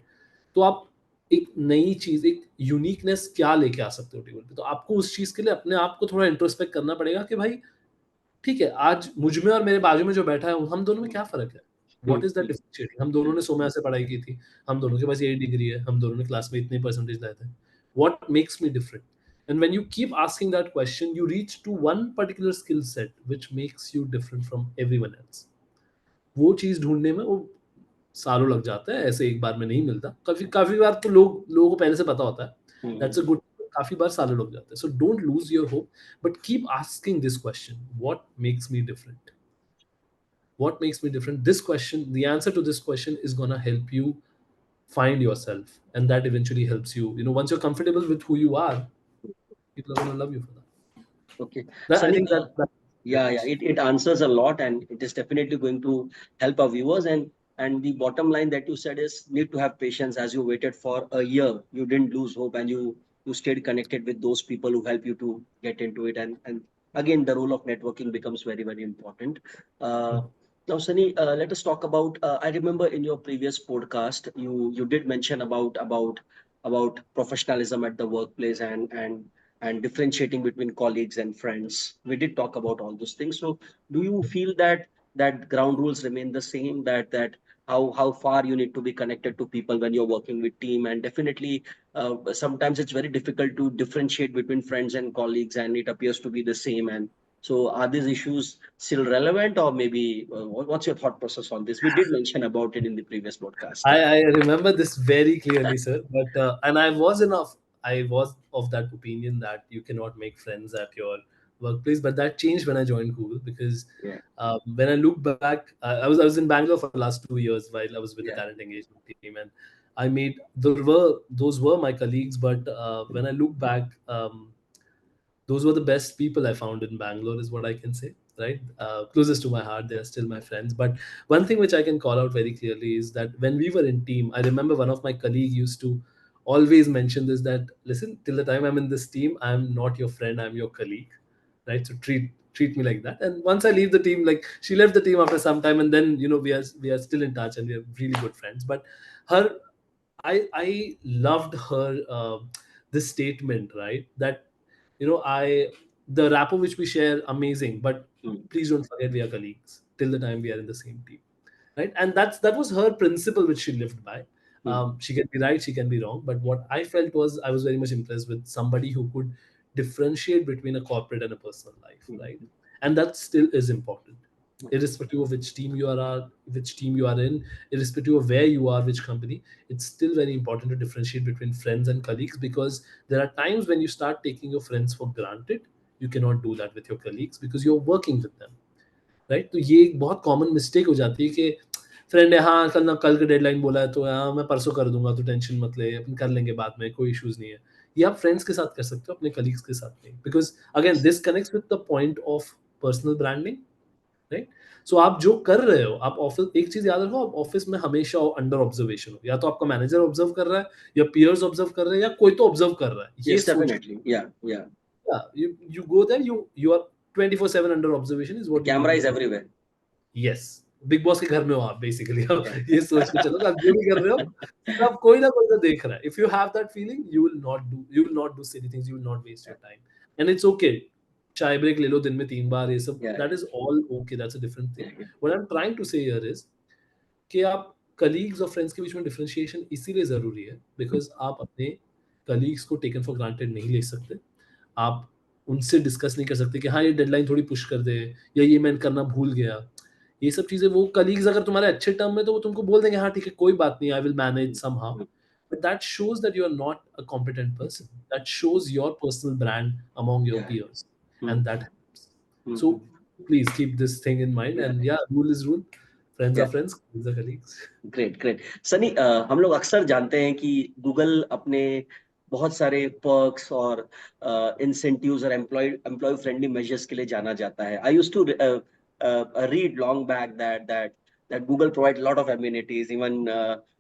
तो आप एक नई चीज, एक uniqueness क्या लेके आ सकते हो टेबल पे, तो आपको उस चीज के लिए अपने आप को थोड़ा इंट्रोस्पेक्ट करना पड़ेगा कि भाई ठीक है, आज मुझ में और मेरे बाजू में जो बैठा है हम दोनों में क्या फर्क है? What Mm. Is that differentiating? हम दोनों ने सोम्या से पढ़ाई की थी, हम दोनों के पास यही डिग्री है, हम दोनों ने क्लास में इतने परसेंटेज लाए थे. What makes me different? And when you keep asking that question, you reach to one particular skill set which makes you different from everyone else. वो चीज ढूंढने में वो सालों लग जाता है, ऐसे एक बार में नहीं मिलता. काफी काफी बार तो लोगों को पहले से पता होता है. Mm. That's a good. काफी बार सालों लग जाते हैं. So don't lose your hope, but keep asking this question, what makes me different? What makes me different? This question, the answer to this question is going to help you find yourself, and that eventually helps you, once you're comfortable with who you are, people are going to love you for that. Okay. I Sunny, think that yeah, yeah, difference. it answers a lot, and it is definitely going to help our viewers. And the bottom line that you said is need to have patience. As you waited for a year, you didn't lose hope, and you stayed connected with those people who help you to get into it. And again, the role of networking becomes very, very important. Uh, Now, Sunny, let us talk about. I remember in your previous podcast, you did mention about professionalism at the workplace and differentiating between colleagues and friends. We did talk about all those things. So, do you feel that ground rules remain the same? That how far you need to be connected to people when you're working with team, and definitely sometimes it's very difficult to differentiate between friends and colleagues, and it appears to be the same. And so, are these issues still relevant, or maybe what's your thought process on this? We did mention about it in the previous podcast. I remember this very clearly, sir. But and I was of that opinion that you cannot make friends at your workplace. But that changed when I joined Google, because Yeah, when I look back, I was in Bangalore for the last 2 years while I was with the yeah. talent engagement team, and those were my colleagues. But when I look back, those were the best people I found in Bangalore, is what I can say. Right, closest to my heart, they are still my friends. But one thing which I can call out very clearly is that when we were in team, I remember one of my colleague used to always mention this, that listen, till the time I'm in this team, I'm not your friend, I'm your colleague, right? So treat me like that. And once I leave the team, like she left the team after some time, and then we are still in touch and we are really good friends. But her, I loved her this statement, right? That I the rapport which we share, amazing, but Mm, please don't forget we are colleagues till the time we are in the same team, right? And that was her principle which she lived by. mm, She can be right, she can be wrong, but what I felt was I was very much impressed with somebody who could differentiate between a corporate and a personal life, right? mm, And that still is important, mm, irrespective of which team you are in, irrespective of where you are, which company. It's still very important to differentiate between friends and colleagues, because there are times when you start taking your friends for granted. You cannot do that with your colleagues because you're working with them, right? तो ये एक बहुत common mistake हो जाती है कि friend है, हाँ कल का डेडलाइन बोला है तो हाँ मैं परसों कर दूंगा, तो टेंशन मत ले, अपन कर लेंगे बाद में, कोई इश्यूज नहीं है। ये आप फ्रेंड्स के साथ कर सकते हो, अपने कलीग्स के साथ नहीं, because again this connects with the point of personal branding, right? So आप जो कर रहे हो, आप ऑफिस, एक चीज याद रखो, आप ऑफिस में हमेशा अंडर ऑब्जर्वेशन हो, या तो आपका मैनेजर ऑब्जर्व कर रहा है, या पीयर्स ऑब्जर्व कर रहे हैं, या कोई तो ऑब्जर्व कर रहा है, ये Yes, सोच, definitely. Yeah, yeah. you go there, you are 24/7 under observation is The what you need camera to is think. everywhere. Yes, big boss के घर में हो आप बेसिकली। Yeah. ये सोच के चलो कि आप जो भी कर रहे हो, सब कोई ना कोई तो देख रहा है। If you have that feeling, you will not do silly things, you will not waste your time, and it's okay. चाय ब्रेक ले लो दिन में 3 बार, ये सब, Yeah. That is all okay, that's a different thing. Yeah. Yeah. What I am trying to say here is कि आप कलीग्स और फ्रेंड्स के बीच में डिफरेंशिएशन इसीलिए ज़रूरी है, बिकॉज़ आप अपने कलीग्स को टेकन फॉर ग्रांटेड नहीं ले सकते। आप उनसे डिस्कस नहीं कर सकते कि हाँ, ये डेडलाइन थोड़ी पुश कर दे, या ये मैं करना भूल गया। ये सब चीज़ें, वो कलीग्स अगर तुम्हारे अच्छे टर्म में, तो वो तुमको बोल देंगे, हाँ, ठीक है, कोई बात नहीं, I will manage somehow. Mm, but that shows that you are not a competent person. That shows your personal brand among your yeah. Peers, and Mm, that helps. So mm, please keep this thing in mind, yeah. And yeah, rule is rule, friends are Yeah. Friends, colleagues are colleagues. Great great Sunny, हम लोग अक्सर जानते हैं कि Google अपने बहुत सारे perks और इंसेंटिव्स और एम्प्लॉय फ्रेंडली मेजर्स के लिए जाना जाता है। I used to read long back that Google provide a lot of amenities. Even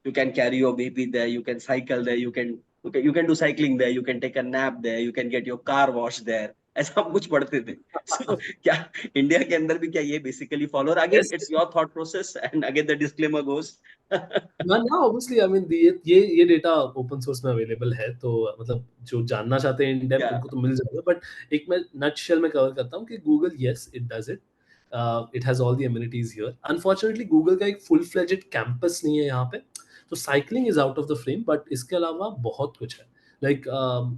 you can carry your baby there, you can cycle there, you can do cycling there, you can take a nap there, you can get your car washed there. ऐसा हम कुछ पढ़ते थे। So, क्या India के अंदर भी क्या ये बेसिकली फॉलो? और again Yes. It's your thought process and again the disclaimer goes. ना ऑब्वियसली, आई मीन ये डेटा ओपन सोर्स में अवेलेबल है, तो मतलब जो जानना चाहते हैं इन डेप्थ, Yeah. उनको तो मिल जाएगा। बट एक मैं नटशेल में कवर करता हूँ कि Google, yes it does it, it has all the amenities here. Unfortunately Google का एक फुल फ्लेजेड कैंपस नहीं है यहाँ पे, तो cycling is out of the frame, but इसके अलावा बहुत कुछ है। लाइक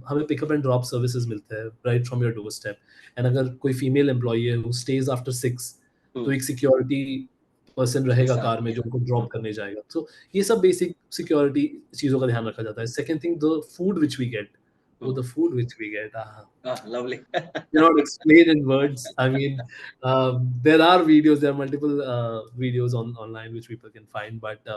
हमें पिकअप एंड ड्रॉप सर्विसेज मिलते हैं right from your door step, and अगर कोई फीमेल एम्प्लॉई है हु स्टेज आफ्टर 6, तो Hmm. एक सिक्योरिटी पर्सन एक रहेगा साथ, कार में जो yeah. उनको ड्रॉप करने जाएगा। तो ये सब बेसिक सिक्योरिटी चीज़ों का ध्यान रखा जाता है। Second thing, the food which we get, वो Hmm. The food which we get, Lovely. cannot explain in words. I mean, there are videos, there are multiple videos online which people can find, but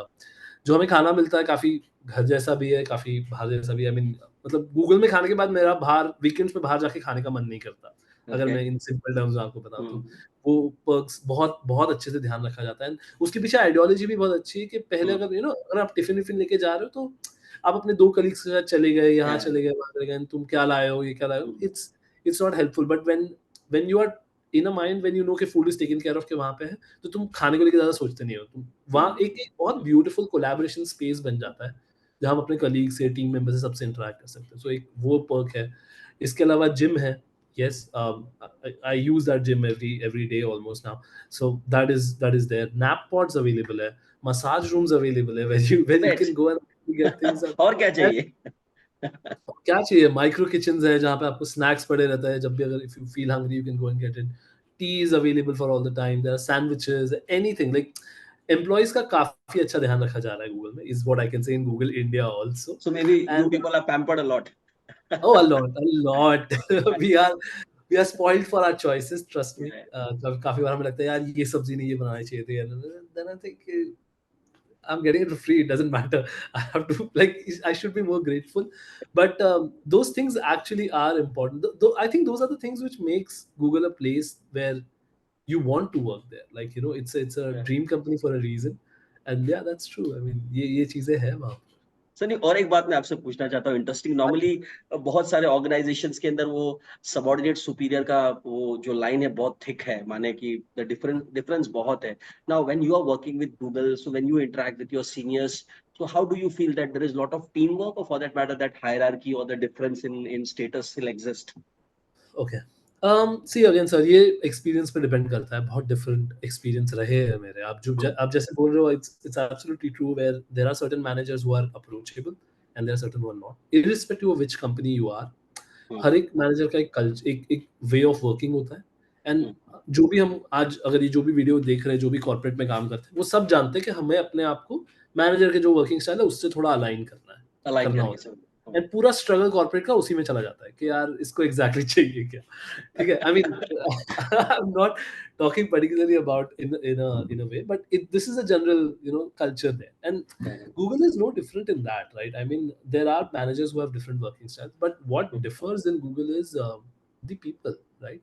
जो हमें खाना मिलता है काफ़ी घर जैसा भी है, काफ़ी बाहर जैसा भी है। आई मीन, मतलब गूगल में खाने के बाद मेरा बाहर वीकेंड्स में बाहर जाके खाने का मन नहीं करता, अगर Okay. मैं इन सिंपल टर्म्स में आपको बताऊँ तो। Hmm. वो पर्क्स बहुत बहुत अच्छे से ध्यान रखा जाता है। उसके पीछे आइडियोलॉजी भी बहुत अच्छी है कि पहले Hmm. अगर अगर आप टिफिन लेके जा रहे हो, तो आप अपने 2 कलीग्स के साथ चले गए, यहाँ Yeah. चले गए, वहाँ चले गए, तुम क्या लाए हो, ये क्या लाए हो? Hmm. It's not helpful, but when you are in a mind, when you know कि food is taken care of, के वहाँ पे है, तो तुम खाने को लेके ज़्यादा सोचते नहीं हो। तुम वहाँ Hmm. एक बहुत ब्यूटीफुल कोलैबोरेशन स्पेस बन जाता है, जहाँ हम अपने कलीग से, टीम मेंबर से, सबसे इंटरैक्ट कर सकते हैं। सो एक वो पर्क है। इसके अलावा जिम है। Yes, I use that gym every day almost now. So that is there. Nap pods available है, massage rooms available है, where you Great. can go and get things done. और क्या And चाहिए? क्या चाहिए, माइक्रो किचन्स है जहाँ पे आपको स्नैक्स पड़े रहता है, जब भी अगर if you feel hungry you can go and get it. Tea is available for all the time, there are sandwiches, anything like. Employees का काफी अच्छा ध्यान रखा जा रहा है गूगल में, is what I can say in Google India also. So maybe you and people are pampered a lot. oh, a lot we are we are spoiled for our choices, trust me। Yeah. काफी बार हमें लगता है यार ये सब्जी नहीं, ये बनाना चाहिए थे, then I think I'm getting it for free. It doesn't matter. I have to like. I should be more grateful, but those things actually are important. Though I think those are the things which makes Google a place where you want to work there. Like it's a Yeah. dream company for a reason, and yeah, that's true. I mean, ये चीजें हैं वहाँ पे। Sir नहीं, और एक बात मैं आपसे पूछना चाहता हूँ इंटरेस्टिंग। नॉर्मली बहुत सारे ऑर्गेनाइजेशंस के अंदर वो सबऑर्डिनेट सुपीरियर का वो जो लाइन है बहुत थिक है, माने कि द डिफरेंस बहुत है। Now when you are working with Google, so when you interact with your seniors, so how do you feel that there is a lot of teamwork, or for that matter that hierarchy or the difference in status still exist? Okay, see again sir, ये experience पे depend करता है। बहुत different experience रहे हैं मेरे। Hmm. आप जैसे बोल रहे हो, it's absolutely true, where there are certain managers who are approachable and there are certain who are not, irrespective of which company you are. Hmm. हर एक मैनेजर का एक कल्चर, एक वे ऑफ वर्किंग होता है। एंड Hmm. जो भी हम आज, अगर ये जो भी वीडियो देख रहे हैं, जो भी कॉर्पोरेट में काम करते हैं, वो सब जानते हैं कि हमें अपने आप को मैनेजर के जो वर्किंग स्टाइल है उससे थोड़ा अलाइन Align करना करके होता सब। है। एंड पूरा स्ट्रगल कॉर्पोरेट का उसी में चला जाता है कि यार इसको एग्जैक्टली चाहिए क्या। ठीक है, I mean I am not talking particularly about in a way, but this is a general culture there, and Correct. Google is no different in that, right? I mean, there are managers who have different working styles, but what differs in Google is the people, right?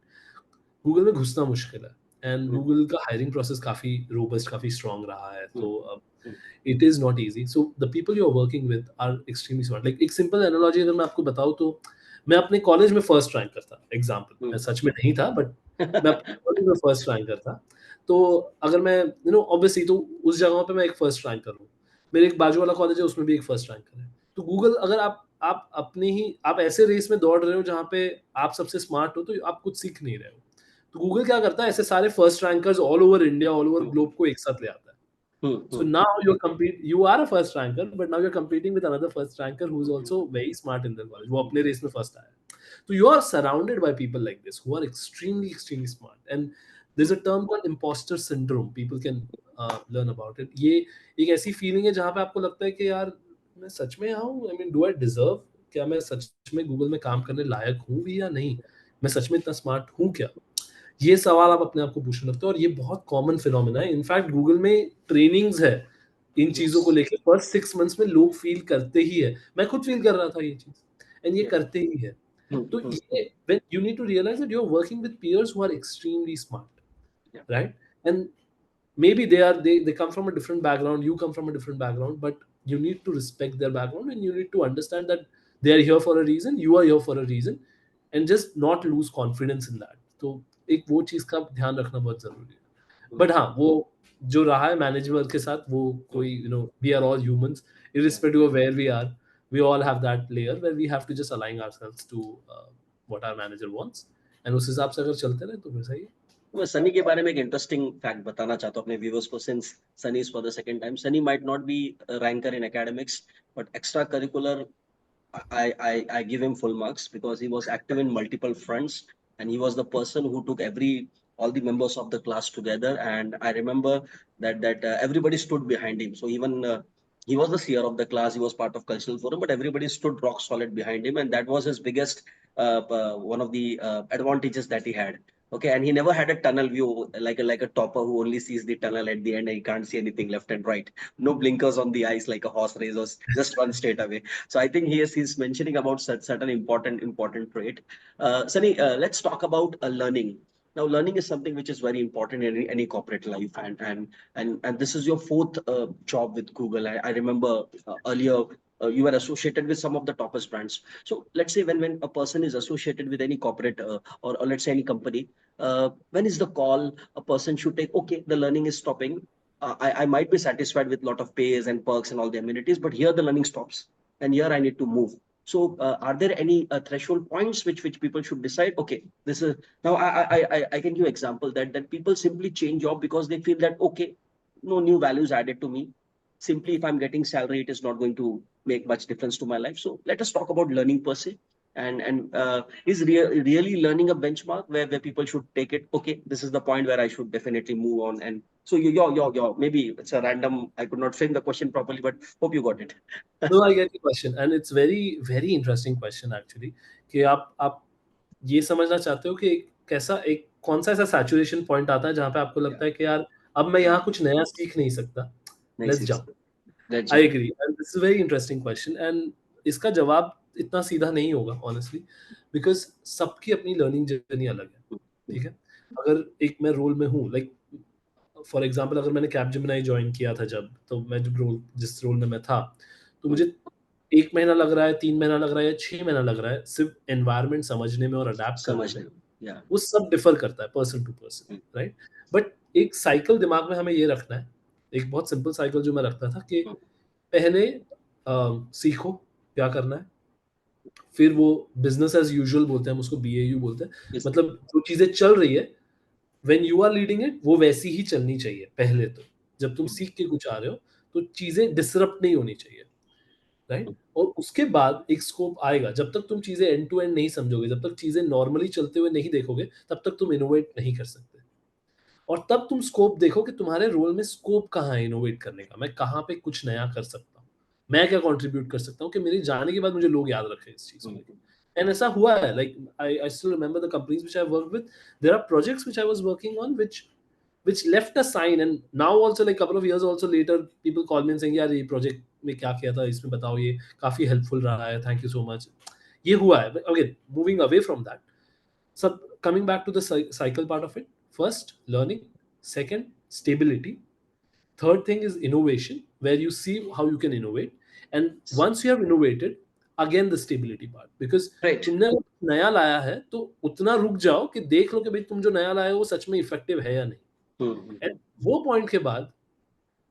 Google में घुसना मुश्किल है, एंड Hmm. Google का hiring process काफ़ी robust, काफ़ी strong रहा है, Hmm. तो Hmm. It is not easy. So the people you are working with are extremely smart. Like एक सिंपल एनालॉजी अगर मैं आपको बताऊँ, तो मैं अपने कॉलेज में फर्स्ट रैंकर था, एग्जाम्पल, Hmm. मैं सच में नहीं था, बट मैं अपने कॉलेज में फर्स्ट रैंकर था. तो अगर मैं ऑब्वियसली, तो उस जगह पे मैं एक फर्स्ट रैंकर हूँ. मेरे एक बाजू वाला कॉलेज है, उसमें भी एक फर्स्ट रैंकर है. तो गूगल, अगर आप अपने ही आप ऐसे रेस में दौड़ रहे हो जहाँ पे आप सबसे स्मार्ट हो, तो आप कुछ सीख नहीं रहे हो. तो गूगल क्या करता है, ऐसे सारे first rankers all over India, all over Hmm. Globe को एक साथ ले आता है. Hmm. So Hmm. now you are a first ranker, but now you're competing with another first ranker who is also very smart in their college. वो अपने race में first आया. So you are surrounded by people like this who are extremely smart, and there's a term called imposter syndrome. People can learn about it. ये एक ऐसी feeling है जहाँ पे आपको लगता है कि यार, मैं सच में यहाँ हूँ. I mean, do I deserve? क्या मैं सच में गूगल में काम करने लायक हूँ भी या नहीं? मैं सच में इतना स्मार्ट हूँ क्या? ये सवाल आप अपने आप को पूछने लगते हो, और ये बहुत कॉमन फिनोमेना है. इनफैक्ट गूगल में ट्रेनिंग्स है इन चीज़ों को Yes. लेके. फर्स्ट 6 मंथ्स में लोग फील करते ही है. मैं खुद फील कर रहा था ये चीज़, एंड ये Yeah. करते ही है. Hmm. तो Hmm. ये when you need to realise that you are working with peers who are extremely smart, Yeah. Right? And maybe they come from a different background, you come from a different background, but you need to respect their background, and you need to understand that they are here for a reason, you are here for a reason, and just not lose confidence in that. तो एक वो चीज़ का ध्यान रखना बहुत ज़रूरी है. Hmm. But हाँ, वो जो रहा है मैनेजमेंट के साथ, वो Hmm. कोई we are all humans, Yeah. irrespective of where we are, we all have that layer where we have to just align ourselves to what our manager wants, and उस हिसाब से अगर चलते रहे तो फिर सही है. मैं सनी के बारे में एक इंटरेस्टिंग फैक्ट बताना चाहता हूँ अपने व्यूअर्स को since Sunny is for the second time. Sunny might not be ranker in academics but extra curricular I give him full marks because he was active in multiple fronts and he was the person who took all the members of the class together. And I remember that everybody stood behind him. So even he was the seer of the class. He was part of cultural forum, but everybody stood rock solid behind him, and that was his biggest one of the advantages that he had. Okay, and he never had a tunnel view like a topper who only sees the tunnel at the end and he can't see anything left and right. No blinkers on the eyes like a horse race or just run straight away. So I think he's mentioning about certain important trait. Sunny, let's talk about learning. Now, learning is something which is very important in any corporate life, and this is your fourth job with Google. I remember earlier you were associated with some of the toppest brands. So let's say when a person is associated with any corporate or let's say any company, when is the call a person should take? Okay, the learning is stopping. I might be satisfied with a lot of pays and perks and all the amenities, but here the learning stops and here I need to move. So, are there any threshold points which people should decide? Okay, this is now I can give example that people simply change job because they feel that okay, no new values added to me. Simply, if I'm getting salary, it is not going to make much difference to my life. So, let us talk about learning per se. And is really learning a benchmark where people should take it? Okay, this is the point where I should definitely move on. And so, your maybe it's a random. I could not frame the question properly, but hope you got it. No, I get the question, and it's very interesting question actually. कि आप ये समझना चाहते हो कि एक कौन सा ऐसा सैचुरेशन पॉइंट आता है जहाँ पे आपको Yeah. लगता है कि यार, अब मैं यहाँ कुछ नया सीख नहीं सकता. Nice. Let's jump. Let's I jump. Agree, and this is very interesting question, and इसका जवाब इतना सीधा नहीं होगा ऑनेस्टली, बिकॉज सबकी अपनी लर्निंग जर्नी अलग है. ठीक है. अगर एक मैं रोल में हूँ, लाइक फॉर एग्जांपल, अगर मैंने कैपजेमिनी ज्वाइन किया था जब, तो मैं जब जिस रोल में मैं था, तो मुझे 1 महीना लग रहा है, 3 महीना लग रहा है या 6 महीना लग रहा है सिर्फ एनवायरनमेंट समझने में और अडैप्ट करने में. समझने. Yeah. वो सब डिफर करता है person to person, Hmm. Right? But एक साइकिल दिमाग में हमें ये रखना है, एक बहुत सिंपल साइकिल जो मैं रखता था कि Hmm. पहले सीखो क्या करना है, फिर वो बिजनेस एज यूजुअल बोलते हैं हम उसको, बीएयू बोलते हैं. Yes. मतलब जो चीजें चल रही है, when you are leading it, वो वैसी ही चलनी चाहिए. पहले तो जब तुम सीख के कुछ आ रहे हो, तो चीजें डिसरप्ट नहीं होनी चाहिए, राइट? और उसके बाद एक स्कोप आएगा. जब तक तुम चीजें एंड टू एंड नहीं समझोगे, जब तक चीजें नॉर्मली चलते हुए नहीं देखोगे, तब तक तुम इनोवेट नहीं कर सकते. और तब तुम स्कोप देखो कि तुम्हारे रोल में स्कोप कहाँ है इनोवेट करने का. मैं कहाँ पे कुछ नया कर सकता हूँ, मैं क्या कंट्रीब्यूट कर सकता हूँ कि मेरे जाने के बाद मुझे लोग याद रखें इस चीज को Hmm. लेके. And ऐसा हुआ है, like I still remember the companies which I worked with. There are projects which I was working on which left a sign, and now also like couple of years also later people call me and saying यार ये project में क्या किया था इसमें बताओ, ये काफी helpful रहा है, thank you so much. ये हुआ है. But again, moving away from that, so coming back to the cycle part of it, first learning, second stability, third thing is innovation, where you see how you can innovate, and once you have innovated, again the stability part, because Great. तुमने नया लाया है तो उतना रुक जाओ कि देख लो कि भाई तुम जो नया लाए हो वो सच में इफेक्टिव है या नहीं. एंड वो पॉइंट के बाद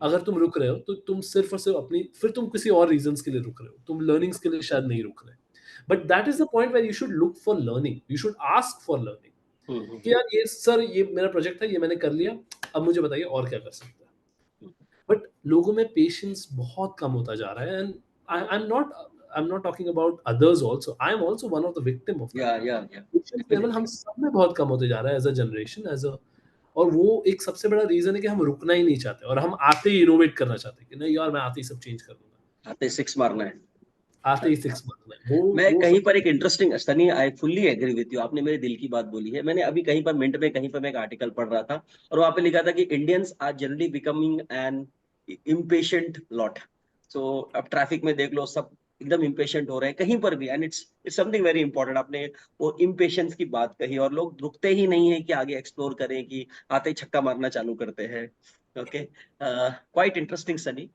अगर तुम रुक रहे हो तो तुम सिर्फ और सिर्फ अपनी, फिर तुम किसी और रीजंस के लिए रुक रहे हो, तुम लर्निंग्स के लिए शायद नहीं रुक रहे. But that is the point where you should look for learning, you should ask for learning कि यार ये सर ये मेरा प्रोजेक्ट है, ये मैंने कर लिया, अब मुझे बताइए और क्या कर सकते हैं. बट लोगों में पेशेंस बहुत कम होता जा रहा है. And I am not talking about others also, I am also one of the victim of that. या पेशेंस लेवल हम सब में बहुत कम होते जा रहा है as a generation, as a, और वो एक सबसे बड़ा रीजन है कि हम रुकना ही नहीं चाहते और हम आते ही इनोवेट करना चाहते हैं कि नहीं यार मैं आते ही सब चेंज कर दूंगा, आते 6 मारना है. आते ही 6 मंथ में मैं वो कहीं सब. पर एक interesting, Sunny I fully agree with you, आपने मेरे दिल की बात बोली है. मैंने अभी कहीं पर मिंट में कहीं पर मैं एक आर्टिकल पढ़ रहा था और वहां पे लिखा था कि Indians are generally becoming an impatient lot. So अब ट्रैफिक में देख लो, सब एकदम इम्पेशेंट हो रहे हैं कहीं पर भी. And it's something very important. आपने वो इम्पेशेंस की बात कही और लोग रुकते ही नहीं है कि आगे एक्सप्लोर करें, कि आते ही छक्का मारना चालू करते हैं. Okay, quite interesting Sunny.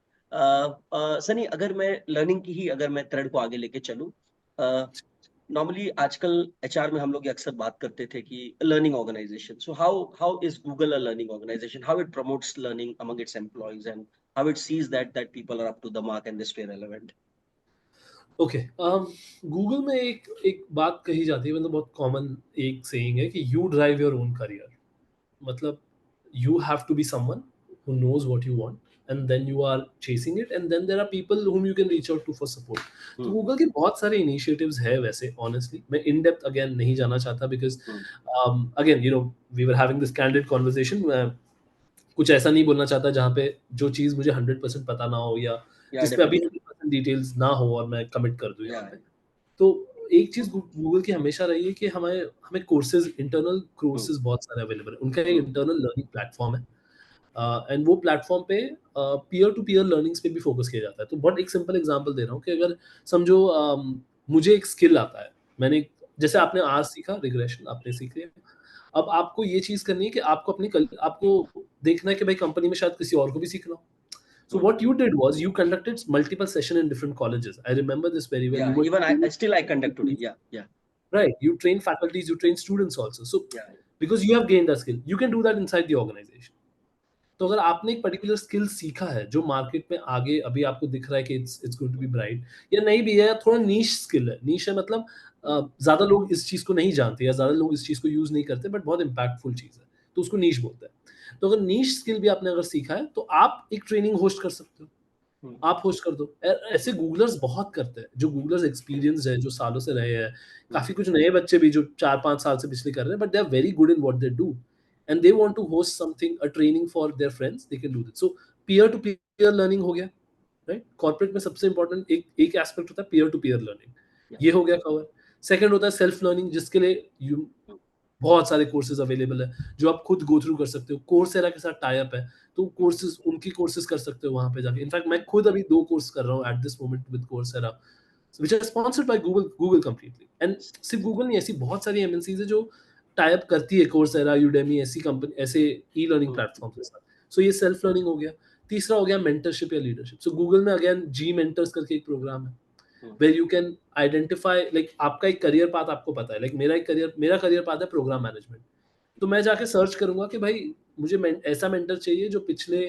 Sunny, अगर मैं लर्निंग की ही अगर मैं थ्रेड को आगे लेके चलूं, नॉर्मली आजकल एचआर में हम लोग ये अक्सर बात करते थे कि learning organisation. So how is Google a learning organisation? How it promotes learning among its employees and how it sees that people are up to the mark and they stay relevant? Okay, Google में एक एक बात कही जाती है, मतलब बहुत common एक सेइंग है कि you drive your own career. मतलब you have to be someone who knows what you want, and then you are chasing it, and then there are people whom you can reach out to for support. तो Google के बहुत सारे initiatives है वैसे. Honestly मैं in depth again नहीं जाना चाहता, because again you know we were having this candid conversation. कुछ ऐसा नहीं बोलना चाहता जहाँ पे जो चीज़ मुझे 100% पता ना हो, या जिस पे अभी 100% डिटेल्स ना हो और मैं कमिट कर दूँ यहाँ पे. तो एक चीज गूगल की हमेशा रही है कि हमें हमें कोर्सेज, इंटरनल कोर्सेज बहुत सारे अवेलेबल है. उनका एक इंटरनल लर्निंग प्लेटफॉर्म है, एंड वो प्लेटफॉर्म पे पीयर टू पीयर लर्निंग्स पे भी फोकस किया जाता है. तो बहुत एक सिंपल एग्जांपल दे रहा हूँ कि अगर समझो मुझे एक स्किल आता है, मैंने जैसे आपने आर सीखा, रिग्रेशन आपने सीख लिया, अब आपको ये चीज करनी है कि आपको आपको देखना है कि भाई कंपनी में शायद किसी और को भी सीखना हो. So what you did was you conducted multiple sessions in different colleges. I remember this very well. You were even I still I conduct today. right. You train faculties, you train students also. So Yeah. because you have gained a skill, you can do that inside the organization. तो अगर आपने एक particular skill सीखा है जो market में आगे अभी आपको दिख रहा है कि it's going to be bright, या नहीं भी है, थोड़ा नीश स्किल है. नीश है मतलब ज्यादा लोग इस चीज को नहीं जानते या ज्यादा लोग इस चीज को यूज नहीं करते, बट बहुत इंपैक्टफुल चीज है, तो उसको नीश बोलते हैं. तो अगर नीश स्किल भी आपने अगर सीखा है तो आप एक ट्रेनिंग होस्ट कर सकते हो, आप होस्ट कर दो. ऐसे गूगलर्स बहुत करते हैं, जो गूगलर्स एक्सपीरियंस है, जो सालों से रहे हैं. काफी कुछ नए बच्चे भी जो 4-5 साल से पिछले कर रहे हैं, but they are very good in what they do, and they want to host something, a training for their friends, they can do this. So peer to peer learning हो गया, right? कॉर्पोरेट में सबसे important एक aspect होता है peer to peer learning, ये हो गया कवर. सेकंड होता है सेल्फ लर्निंग, जिसके लिए यू बहुत सारे कोर्सेज अवेलेबल है जो आप खुद गो थ्रू कर सकते हो. कोर्सेरा के साथ टाई अप है, तो कोर्सेज, उनकी कोर्सेज कर सकते हो वहां पे जाके. इनफैक्ट मैं खुद अभी 2 कोर्स कर रहा हूँ at this moment with Coursera, which are sponsored by Google completely. And सिर्फ गूगल नहीं, ऐसी बहुत सारी एमएनसीज है जो टाई अप करती है कोर्सेरा, यूडेमी, ऐसी कंपनी, ऐसे ई लर्निंग प्लेटफॉर्म के साथ. सो ये सेल्फ लर्निंग हो गया. तीसरा हो गया मेंटरशिप या लीडरशिप. सो गूगल में अगेन जी मेंटर्स करके एक प्रोग्राम है, where you can identify, like आपका एक करियर पाथ आपको पता है, like मेरा करियर पाथ है प्रोग्राम मैनेजमेंट. तो मैं जाके सर्च करूंगा कि भाई मुझे ऐसा मेंटर चाहिए जो पिछले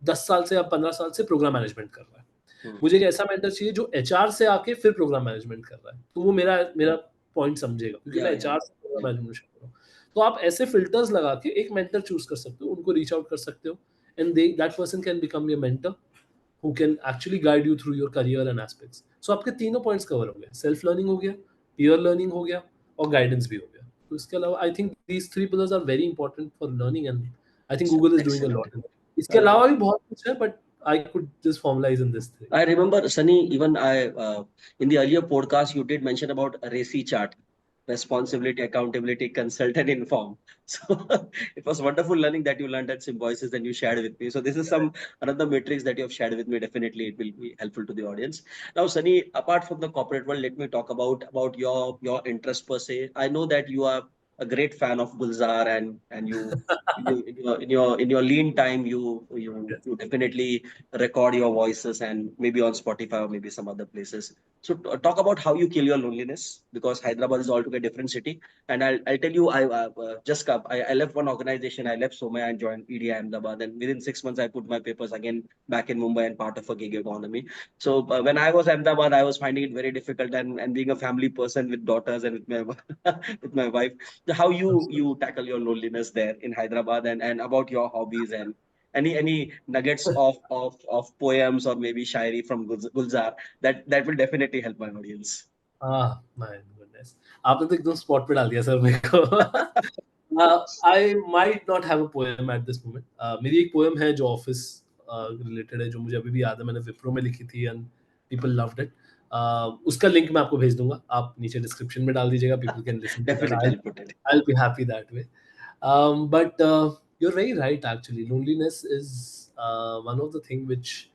10 साल से या 15 साल से प्रोग्राम मैनेजमेंट कर रहा है. मुझे एक ऐसा मेंटर चाहिए जो एचआर से आके फिर प्रोग्राम मैनेजमेंट कर रहा है, तो वो मेरा पॉइंट समझेगा, क्योंकि मैं एचआर से प्रोग्राम मैनेजमेंट कर रहा हूँ. तो आप ऐसे फिल्टर्स लगा के एक मेंटर चूज कर सकते हो, उनको रीच आउट कर सकते हो, and that person can become your mentor who can actually guide you through your career and aspects. So आपके तीनों पॉइंट्स कवर हो गए, सेल्फ लर्निंग हो गया, पीयर लर्निंग हो गया, और गाइडेंस भी हो गया. तो इसके अलावा I think these 3 pillars are very important for learning, and I think Google is doing a lot. इसके अलावा भी बहुत कुछ है, but I could just formalize in this thing. I remember, Sunny, even in the earlier podcast, you did mention about a RACI chart, responsibility, accountability, consult, and inform. So it was wonderful learning that you learned at Symbiosis and you shared with me. So this is some another matrix that you have shared with me. Definitely, it will be helpful to the audience. Now, Sunny, apart from the corporate world, let me talk about your interest per se. I know that you are a great fan of Gulzar, and you in your lean time you definitely record your voices and maybe on Spotify or maybe some other places. So talk about how you kill your loneliness, because Hyderabad is altogether different city. And I'll tell you, I left one organization, I left Somaya and joined EDI Ahmedabad, and within 6 months I put my papers again back in Mumbai and part of a gig economy. So when I was Ahmedabad, I was finding it very difficult, and being a family person with daughters and with my with my wife, how you tackle your loneliness there in Hyderabad, and about your hobbies and any nuggets of poems or maybe Shayari from Gulzar that will definitely help my audience. My goodness, आपने तो एकदम spot पे डाल दिया sir मेरे को. I might not have a poem at this moment. मेरी एक पोएम है जो ऑफिस रिलेटेड है, जो मुझे अभी भी याद है, मैंने विप्रो में लिखी थी एंड पीपल लव्ड इट. उसका लिंक मैं आपको भेज दूंगा, आप नीचे डिस्क्रिप्शन में डाल दीजिएगा, people can listen to that. Definitely, I'll put it. I'll be happy that way. But you're very right. Actually, loneliness is one of the thing which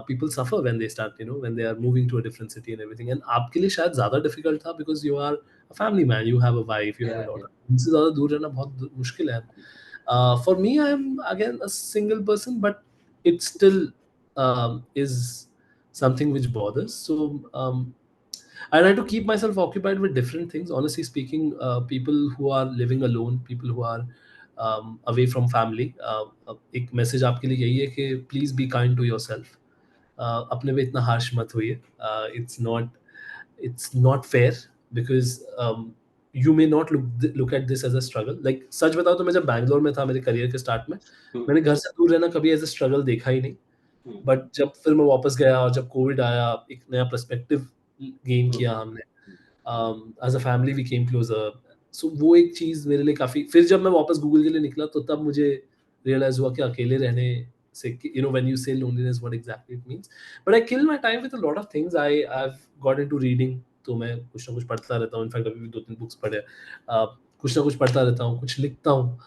people suffer when they start, when they are moving to a different city and everything. And आपके लिए शायद ज़्यादा difficult था because you are a family man, you have a wife, you have a Yeah, yeah. daughter. उनसे ज़्यादा दूर रहना बहुत मुश्किल है. For me, I am again a single person, but it still is something which bothers. So I try to keep myself occupied with different things. Honestly speaking, people who are living alone, people who are away from family, एक message आपके लिए यही है कि please be kind to yourself. अपने पे इतना harsh मत होइए. It's not fair because you may not look at this as a struggle. Like सच बताओ तो मैं जब बैंगलोर में था मेरे करियर के स्टार्ट में, Hmm, मैंने घर से दूर रहना कभी एज अ स्ट्रगल देखा ही नहीं. hmm, बट जब फिर मैं वापस गया और जब कोविड आया, एक नया पर्सपेक्टिव गेन hmm, किया हमने. As a family we came closer. So वो एक चीज़ मेरे लिए काफ़ी, फिर जब मैं वापस गूगल के लिए निकला तो तब मुझे रियलाइज हुआ कि अकेले रहने से, व्हेन यू से loneliness what exactly it means. But I kill my time with a lot of things. I have got into reading. तो मैं कुछ ना कुछ पढ़ता रहता हूँ. इनफैक्ट अभी भी 2-3 बुक्स पढ़े. कुछ ना कुछ पढ़ता रहता हूँ, कुछ लिखता हूँ.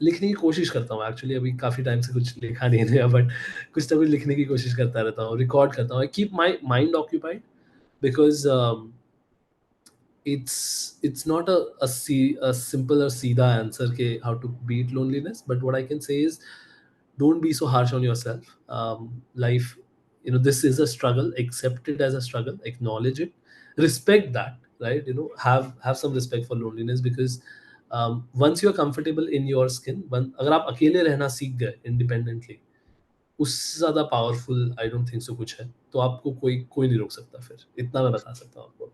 लिखने की कोशिश करता हूँ. एक्चुअली अभी काफ़ी टाइम से कुछ लिखा नहीं गया, बट कुछ ना कुछ लिखने की कोशिश करता रहता हूँ, रिकॉर्ड करता हूँ. I keep my mind occupied because it's not a simple or seeda answer ke how to beat loneliness. But what I can say is, don't be so harsh on yourself. Life, this is a struggle. Accept it as a struggle. Acknowledge it. Respect that. Right? Have some respect for loneliness because once you are comfortable in your skin, अगर आप अकेले रहना सीख गए independently, उससे ज़्यादा powerful I don't think so कुछ है. तो आपको कोई कोई नहीं रोक सकता. फिर इतना मैं बता सकता हूँ आपको.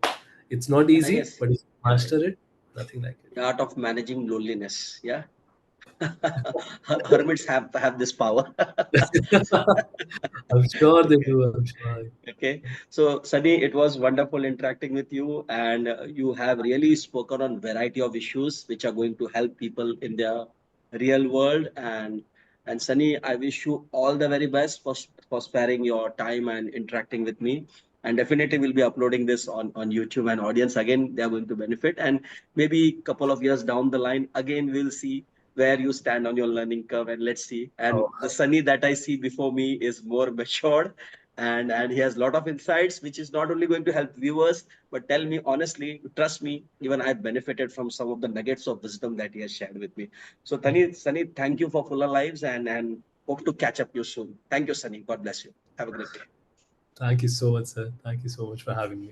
It's not and I easy guess but if yeah, yeah, master it, nothing like the art of managing loneliness. Yeah, hermits have this power. It. I am sure they Okay. Do. I am sure. Okay, so Sunny, it was wonderful interacting with you, and you have really spoken on variety of issues which are going to help people in their real world. And Sunny, I wish you all the very best for sparing your time and interacting with me. And definitely, we'll be uploading this on YouTube, and audience again they are going to benefit. And maybe couple of years down the line, again we'll see where you stand on your learning curve, and let's see. And the Sunny that I see before me is more matured, and he has a lot of insights which is not only going to help viewers, but tell me honestly, trust me, even I've benefited from some of the nuggets of wisdom that he has shared with me. So Sunny, thank you for fuller lives, and hope to catch up you soon. Thank you, Sunny. God bless you. Have a great day. Thank you so much sir. Thank you so much for having me.